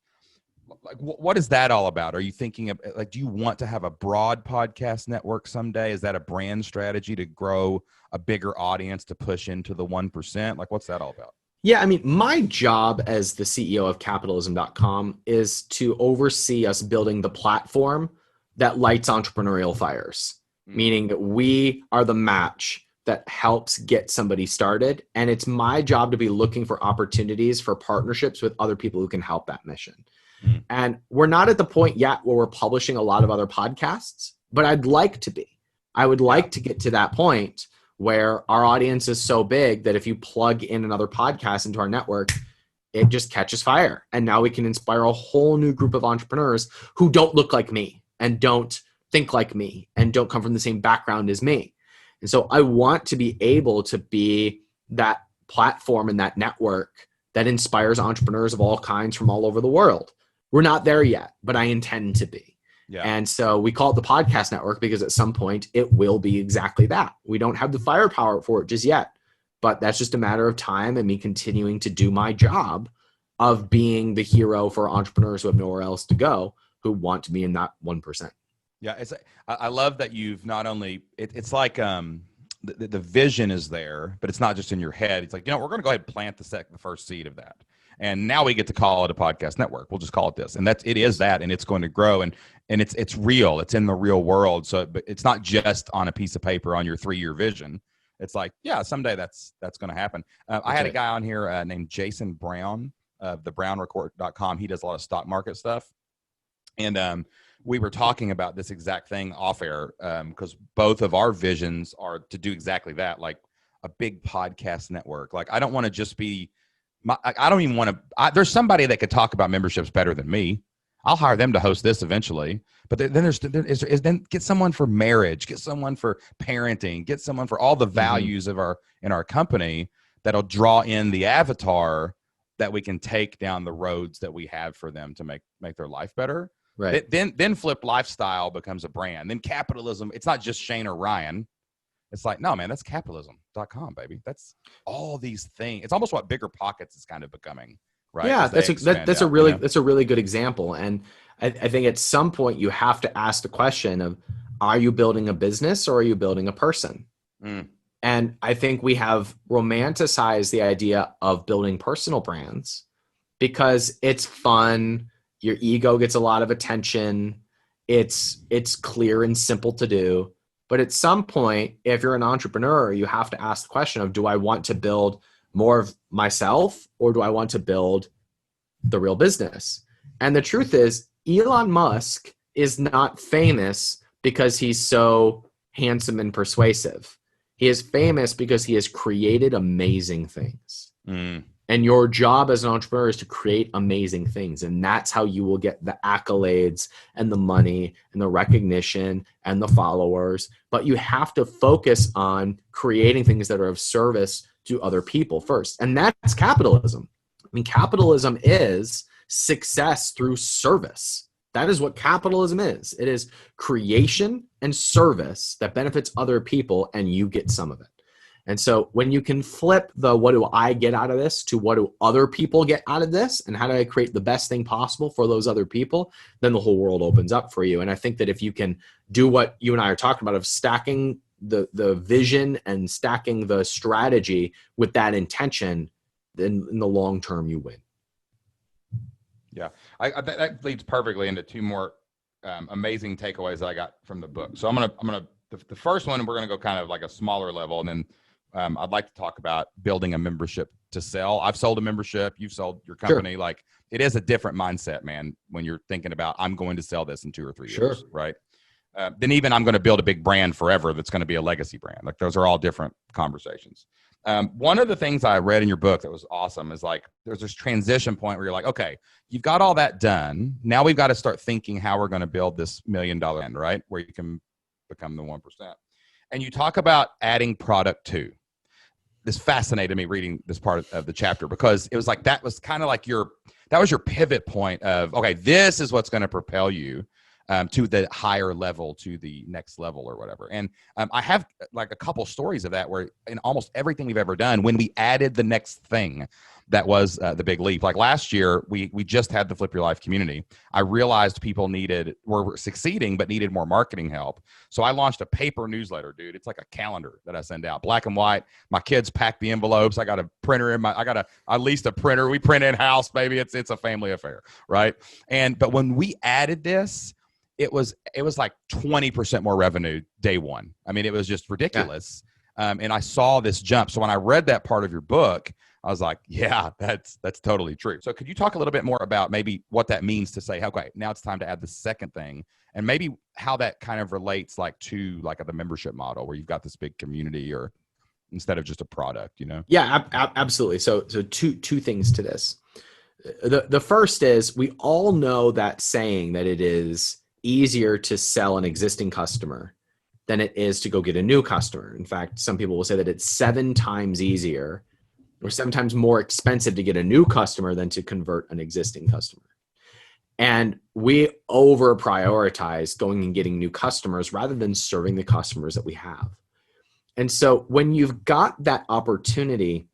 Like, what is that all about? Are you thinking of, like, do you want to have a broad podcast network someday? Is that a brand strategy to grow a bigger audience to push into the 1%? Like, what's that all about? Yeah, I mean, my job as the CEO of capitalism.com is to oversee us building the platform that lights entrepreneurial fires. meaning that we are the match that helps get somebody started. And it's my job to be looking for opportunities for partnerships with other people who can help that mission. And we're not at the point yet where we're publishing a lot of other podcasts, but I'd like to be. I would like to get to that point where our audience is so big that if you plug in another podcast into our network, it just catches fire. And now we can inspire a whole new group of entrepreneurs who don't look like me and don't think like me and don't come from the same background as me. And so I want to be able to be that platform and that network that inspires entrepreneurs of all kinds from all over the world. We're not there yet, but I intend to be. Yeah. And so we call it the podcast network because at some point it will be exactly that. We don't have the firepower for it just yet, but that's just a matter of time and me continuing to do my job of being the hero for entrepreneurs who have nowhere else to go, who want to be in that 1%. Yeah, I love that you've not only it's like the vision is there, but it's not just in your head. It's like, we're going to go ahead and plant the first seed of that. And now we get to call it a podcast network. We'll just call it this. And it is that, and it's going to grow, and it's real. It's in the real world. So but it's not just on a piece of paper on your 3-year vision. It's like, yeah, someday that's going to happen. I had a guy on here named Jason Brown of thebrownreport.com. He does a lot of stock market stuff. And we were talking about this exact thing off air because both of our visions are to do exactly that, like a big podcast network. Like, I don't want to just be I don't even want to. There's somebody that could talk about memberships better than me. I'll hire them to host this eventually. But then get someone for marriage, get someone for parenting, get someone for all the values of in our company that'll draw in the avatar that we can take down the roads that we have for them to make their life better. Right. Then Flip Lifestyle becomes a brand. Then capitalism. It's not just Shane or Ryan. It's like, no, man, that's capitalism.com, baby. That's all these things. It's almost what Bigger Pockets is kind of becoming, right? Yeah, that's a really good example. And I think at some point you have to ask the question of, are you building a business or are you building a person? And I think we have romanticized the idea of building personal brands because it's fun. Your ego gets a lot of attention. It's clear and simple to do. But at some point, if you're an entrepreneur, you have to ask the question of, do I want to build more of myself or do I want to build the real business? And the truth is, Elon Musk is not famous because he's so handsome and persuasive. He is famous because he has created amazing things. And your job as an entrepreneur is to create amazing things. And that's how you will get the accolades and the money and the recognition and the followers. But you have to focus on creating things that are of service to other people first. And that's capitalism. I mean, capitalism is success through service. That is what capitalism is. It is creation and service that benefits other people, and you get some of it. And so when you can flip the what do I get out of this to what do other people get out of this and how do I create the best thing possible for those other people, then the whole world opens up for you. And I think that if you can do what you and I are talking about of stacking the vision and stacking the strategy with that intention, then in the long term you win. Yeah, that leads perfectly into two more amazing takeaways that I got from the book. So I'm gonna the first one, we're gonna go kind of like a smaller level, and then I'd like to talk about building a membership to sell. I've sold a membership. You've sold your company. Sure. Like, it is a different mindset, man, when you're thinking about, I'm going to sell this in 2 or 3 years, right? Then even I'm going to build a big brand forever that's going to be a legacy brand. Like, those are all different conversations. One of the things I read in your book that was awesome is like, there's this transition point where you're like, okay, you've got all that done. Now we've got to start thinking how we're going to build this $1 million brand, right? Where you can become the 1%. And you talk about adding product too. This fascinated me reading this part of the chapter because it was like, that was kind of like your pivot point of, okay, this is what's going to propel you to the higher level, to the next level or whatever. And I have like a couple stories of that where in almost everything we've ever done, when we added the next thing, that was the big leap. Like last year, we just had the Flip Your Life community. I realized people were succeeding, but needed more marketing help. So I launched a paper newsletter, dude. It's like a calendar that I send out, black and white. My kids pack the envelopes. I got a printer I leased a printer. We print in house, baby. It's a family affair, right? But when we added this, it was like 20% more revenue day one. I mean, it was just ridiculous. And I saw this jump. So when I read that part of your book, I was like, yeah, that's totally true. So could you talk a little bit more about maybe what that means to say, okay, now it's time to add the second thing, and maybe how that kind of relates like to like the membership model where you've got this big community, or instead of just a product, you know? Yeah, absolutely. So two things to this. The first is, we all know that saying that it is easier to sell an existing customer than it is to go get a new customer. In fact, some people will say that it's 7 times easier or 7 times more expensive to get a new customer than to convert an existing customer. And we over prioritize going and getting new customers rather than serving the customers that we have. And so when you've got that opportunity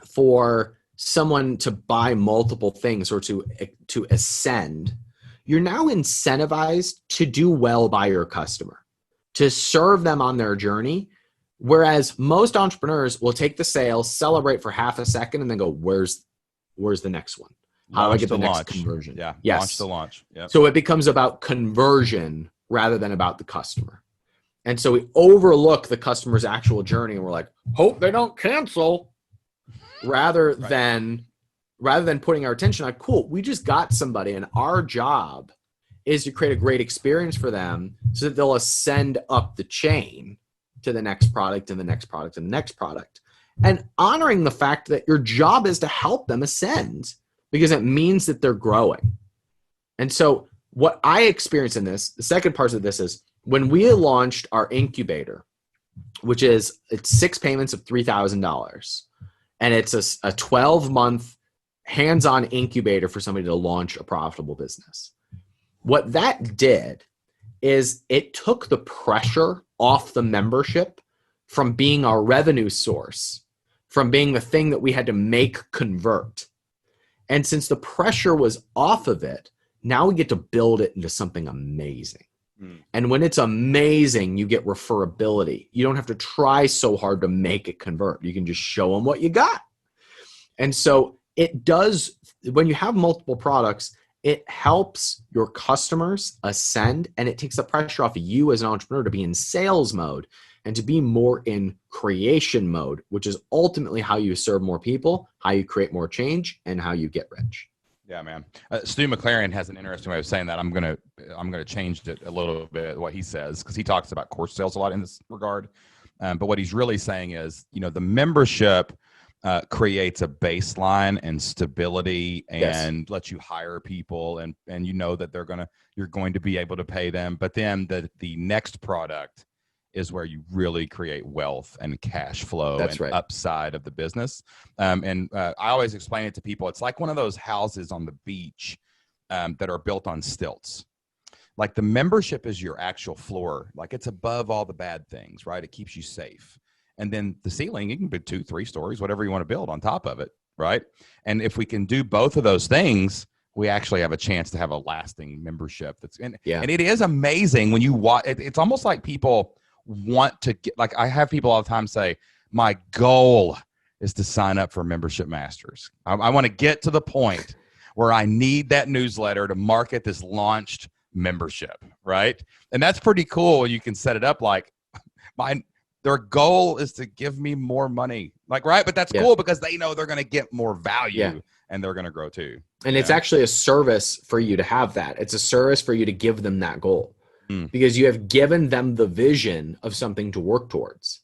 for someone to buy multiple things or to ascend, you're now incentivized to do well by your customer, to serve them on their journey. Whereas most entrepreneurs will take the sale, celebrate for half a second, and then go, where's the next one? How do I get the next conversion? Yeah. Yes. Launch to launch. Yep. So it becomes about conversion rather than about the customer. And so we overlook the customer's actual journey, and we're like, hope they don't cancel, rather than putting our attention on, cool, we just got somebody, and our job is to create a great experience for them so that they'll ascend up the chain to the next product and the next product and the next product. And honoring the fact that your job is to help them ascend, because it means that they're growing. And so what I experienced in this, the second part of this is, when we launched our incubator, which is, it's 6 payments of $3,000, and it's a 12-month hands-on incubator for somebody to launch a profitable business. What that did is it took the pressure off the membership from being our revenue source, from being the thing that we had to make convert. And since the pressure was off of it, now we get to build it into something amazing. And when it's amazing, you get referability. You don't have to try so hard to make it convert. You can just show them what you got. And so it does, when you have multiple products, it helps your customers ascend, and it takes the pressure off of you as an entrepreneur to be in sales mode and to be more in creation mode, which is ultimately how you serve more people, how you create more change, and how you get rich. Yeah, man. Stu McLaren has an interesting way of saying that. I'm gonna change it a little bit, what he says, because he talks about course sales a lot in this regard. But what he's really saying is, the membership creates a baseline and stability, and lets you hire people, and that you're going to be able to pay them. But then the next product is where you really create wealth and cash flow upside of the business. I always explain it to people. It's like one of those houses on the beach that are built on stilts. Like the membership is your actual floor. Like it's above all the bad things, right? It keeps you safe. And then the ceiling, you can build 2-3 stories, whatever you want to build on top of it, right? And if we can do both of those things, we actually have a chance to have a lasting membership. And it is amazing when you watch. It's almost like people want to get, like I have people all the time say, my goal is to sign up for Membership Masters. I want to get to the point where I need that newsletter to market this launched membership, right? And that's pretty cool. You can set it up like their goal is to give me more money, like, right? But that's cool because they know they're going to get more value and they're going to grow too. And it's actually a service for you to have that. It's a service for you to give them that goal. Because you have given them the vision of something to work towards,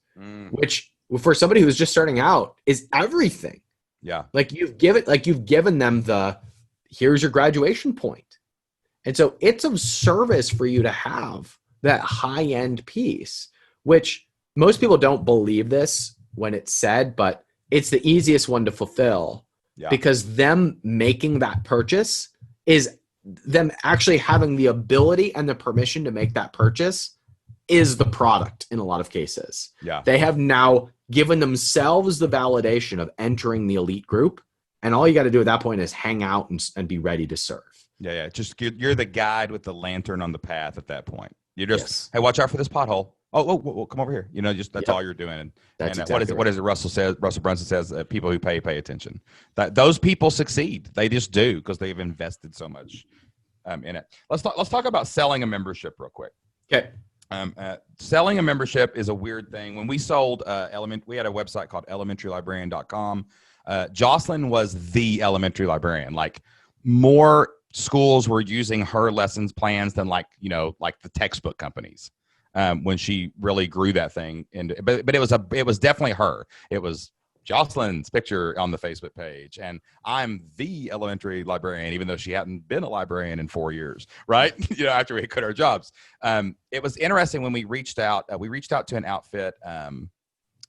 which for somebody who's just starting out is everything. Yeah. Like you've given them here's your graduation point. And so it's of service for you to have that high-end piece, which most people don't believe this when it's said, but it's the easiest one to fulfill because them making that purchase is them actually having the ability and the permission to make that purchase is the product in a lot of cases. Yeah. They have now given themselves the validation of entering the elite group. And all you got to do at that point is hang out and be ready to serve. Yeah. Just you're the guide with the lantern on the path at that point. You're just, hey, watch out for this pothole. Oh, come over here. That's all you're doing. And exactly what is it? Russell Brunson says, people who pay attention. Those people succeed. They just do because they've invested so much. in it. Let's talk about selling a membership real quick. Okay. Selling a membership is a weird thing. When we sold we had a website called elementarylibrarian.com. Jocelyn was the elementary librarian. Like, more schools were using her lessons plans than like the textbook companies. When she really grew that thing, but it was definitely her. It was Jocelyn's picture on the Facebook page, and I'm the elementary librarian, even though she hadn't been a librarian in 4 years, right? After we quit our jobs. It was interesting when we reached out. We reached out to an outfit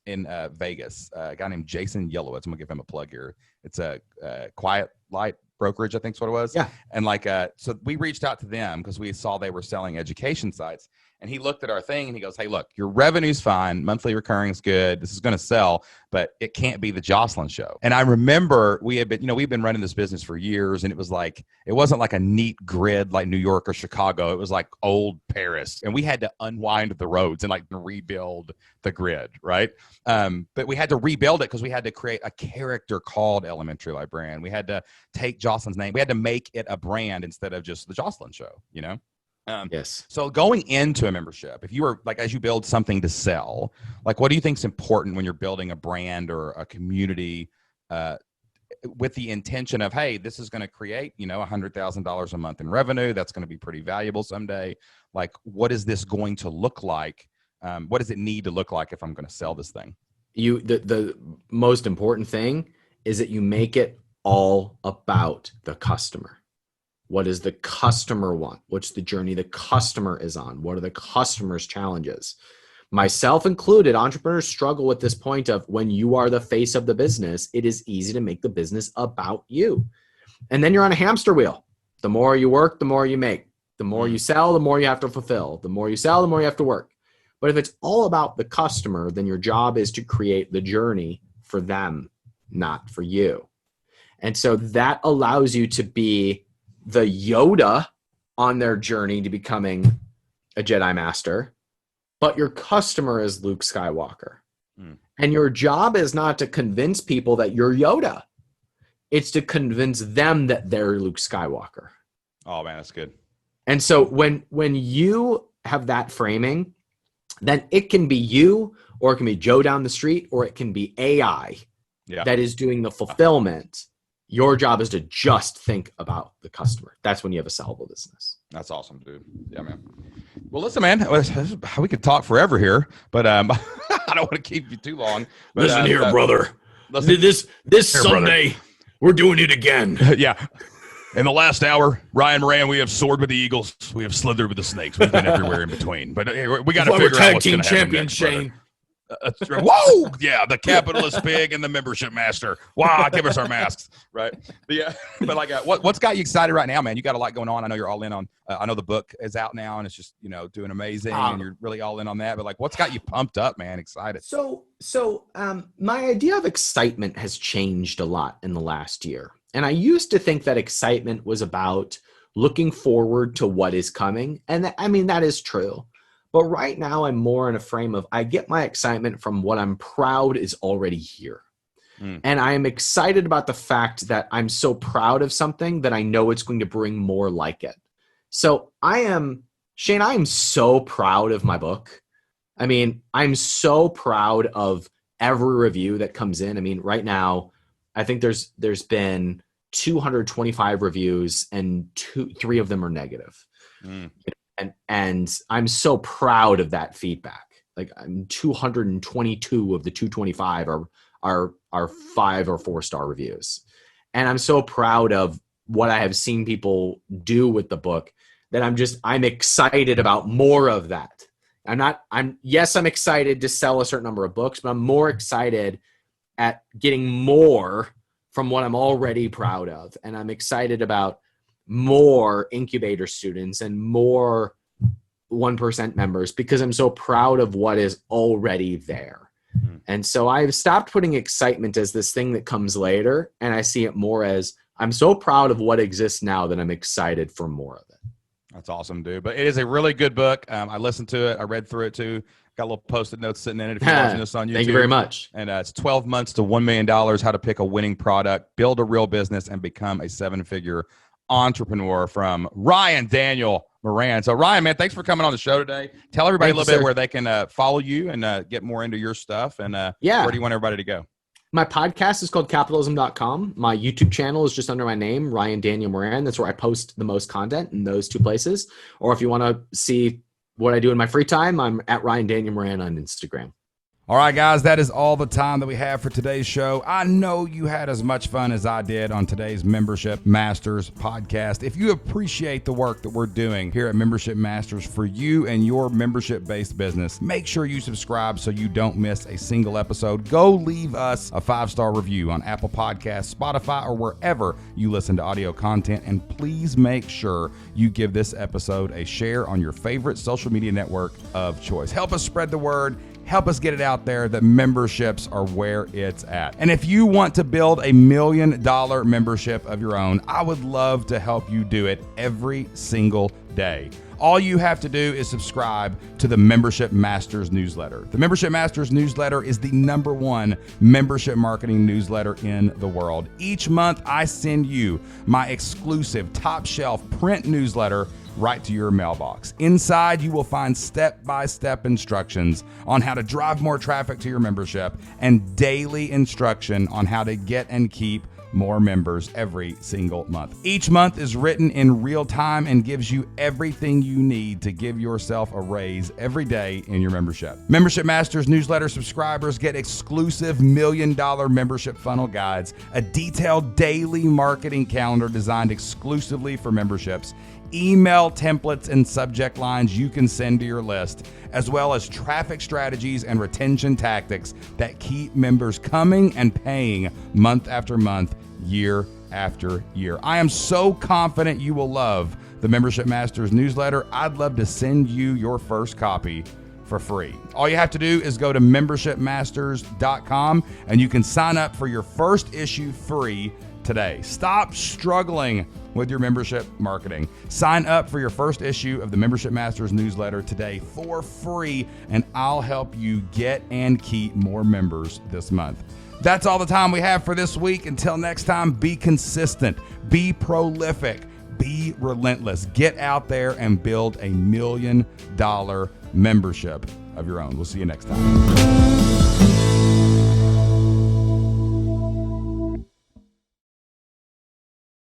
in Vegas, a guy named Jason Yellowitz. I'm gonna give him a plug here. It's a Quiet Light brokerage, I think is what it was. Yeah. And so we reached out to them because we saw they were selling education sites. And he looked at our thing and he goes, hey, look, your revenue's fine. Monthly recurring is good. This is going to sell, but it can't be the Jocelyn show. And I remember we've been running this business for years, and it wasn't like a neat grid like New York or Chicago. It was like old Paris. And we had to unwind the roads and like rebuild the grid, right? But we had to rebuild it because we had to create a character called Elementary Librarian. We had to take Jocelyn's name. We had to make it a brand instead of just the Jocelyn show, Yes. So going into a membership, if you were as you build something to sell, what do you think is important when you're building a brand or a community with the intention of, hey, this is going to create, $100,000 a month in revenue. That's going to be pretty valuable someday. What is this going to look like? What does it need to look like if I'm going to sell this thing? The most important thing is that you make it all about the customer. What does the customer want? What's the journey the customer is on? What are the customer's challenges? Myself included, entrepreneurs struggle with this point of when you are the face of the business, it is easy to make the business about you. And then you're on a hamster wheel. The more you work, the more you make. The more you sell, the more you have to fulfill. The more you sell, the more you have to work. But if it's all about the customer, then your job is to create the journey for them, not for you. And so that allows you to be the Yoda on their journey to becoming a Jedi Master, but your customer is Luke Skywalker. And your job is not to convince people that you're Yoda. It's to convince them that they're Luke Skywalker. Oh man, that's good. And so when you have that framing, then it can be you, or it can be Joe down the street, or it can be AI that is doing the fulfillment. Your job is to just think about the customer. That's when you have a sellable business. That's awesome, dude. Yeah, man. Well, listen, man, we could talk forever here, but I don't want to keep you too long. But, listen here, brother. This Sunday, brother, we're doing it again. Yeah. In the last hour, Ryan Moran, we have soared with the Eagles. We have slithered with the Snakes. We've been everywhere in between. But we got to figure out what's going to happen next, Shane. Whoa! Yeah, the capitalist pig and the membership master. Wow, give us our masks, right? But what's got you excited right now, man? You got a lot going on. I know you're all in on. I know the book is out now, and it's just doing amazing, and you're really all in on that. But what's got you pumped up, man? Excited. So my idea of excitement has changed a lot in the last year, and I used to think that excitement was about looking forward to what is coming, and that is true. But right now I'm more in a frame of I get my excitement from what I'm proud is already here. And I am excited about the fact that I'm so proud of something that I know it's going to bring more like it. So Shane, I am so proud of my book. I'm so proud of every review that comes in. Right now, I think there's been 225 reviews and 3 of them are negative. And I'm so proud of that feedback. 222 of the 225 are 5 or 4 star reviews. And I'm so proud of what I have seen people do with the book that I'm excited about more of that. I'm excited to sell a certain number of books, but I'm more excited at getting more from what I'm already proud of. And I'm excited about more incubator students and more 1% members because I'm so proud of what is already there. And so I've stopped putting excitement as this thing that comes later, and I see it more as I'm so proud of what exists now that I'm excited for more of it. That's awesome, dude. But it is a really good book. I listened to it. I read through it too. Got a little post-it notes sitting in it if you're watching this on YouTube. Thank you very much. And it's 12 months to $1 million, how to pick a winning product, build a real business, and become a 7-figure entrepreneur from Ryan Daniel Moran. So Ryan, man, thanks for coming on the show today. Tell everybody a little bit where they can follow you and get more into your stuff. And where do you want everybody to go? My podcast is called capitalism.com. My YouTube channel is just under my name, Ryan Daniel Moran. That's where I post the most content in those two places. Or if you want to see what I do in my free time, I'm at Ryan Daniel Moran on Instagram. All right, guys, that is all the time that we have for today's show. I know you had as much fun as I did on today's Membership Masters podcast. If you appreciate the work that we're doing here at Membership Masters for you and your membership-based business, make sure you subscribe so you don't miss a single episode. Go leave us a 5-star review on Apple Podcasts, Spotify, or wherever you listen to audio content. And please make sure you give this episode a share on your favorite social media network of choice. Help us spread the word. Help us get it out there that memberships are where it's at. And if you want to build $1 million membership of your own, I would love to help you do it every single day. All you have to do is subscribe to the Membership Masters newsletter. The Membership Masters newsletter is the #1 membership marketing newsletter in the world. Each month, I send you my exclusive top shelf print newsletter right to your mailbox. Inside, you will find step-by-step instructions on how to drive more traffic to your membership and daily instruction on how to get and keep more members every single month. Each month is written in real time and gives you everything you need to give yourself a raise every day in your membership. Membership Masters newsletter subscribers get exclusive $1 million membership funnel guides, a detailed daily marketing calendar designed exclusively for memberships, email templates and subject lines you can send to your list, as well as traffic strategies and retention tactics that keep members coming and paying month after month, year after year. I am so confident you will love the Membership Masters newsletter. I'd love to send you your first copy for free. All you have to do is go to membershipmasters.com and you can sign up for your first issue free today. Stop struggling with your membership marketing. Sign up for your first issue of the Membership Masters newsletter today for free, and I'll help you get and keep more members this month. That's all the time we have for this week. Until next time, be consistent, be prolific, be relentless. Get out there and build $1 million membership of your own. We'll see you next time.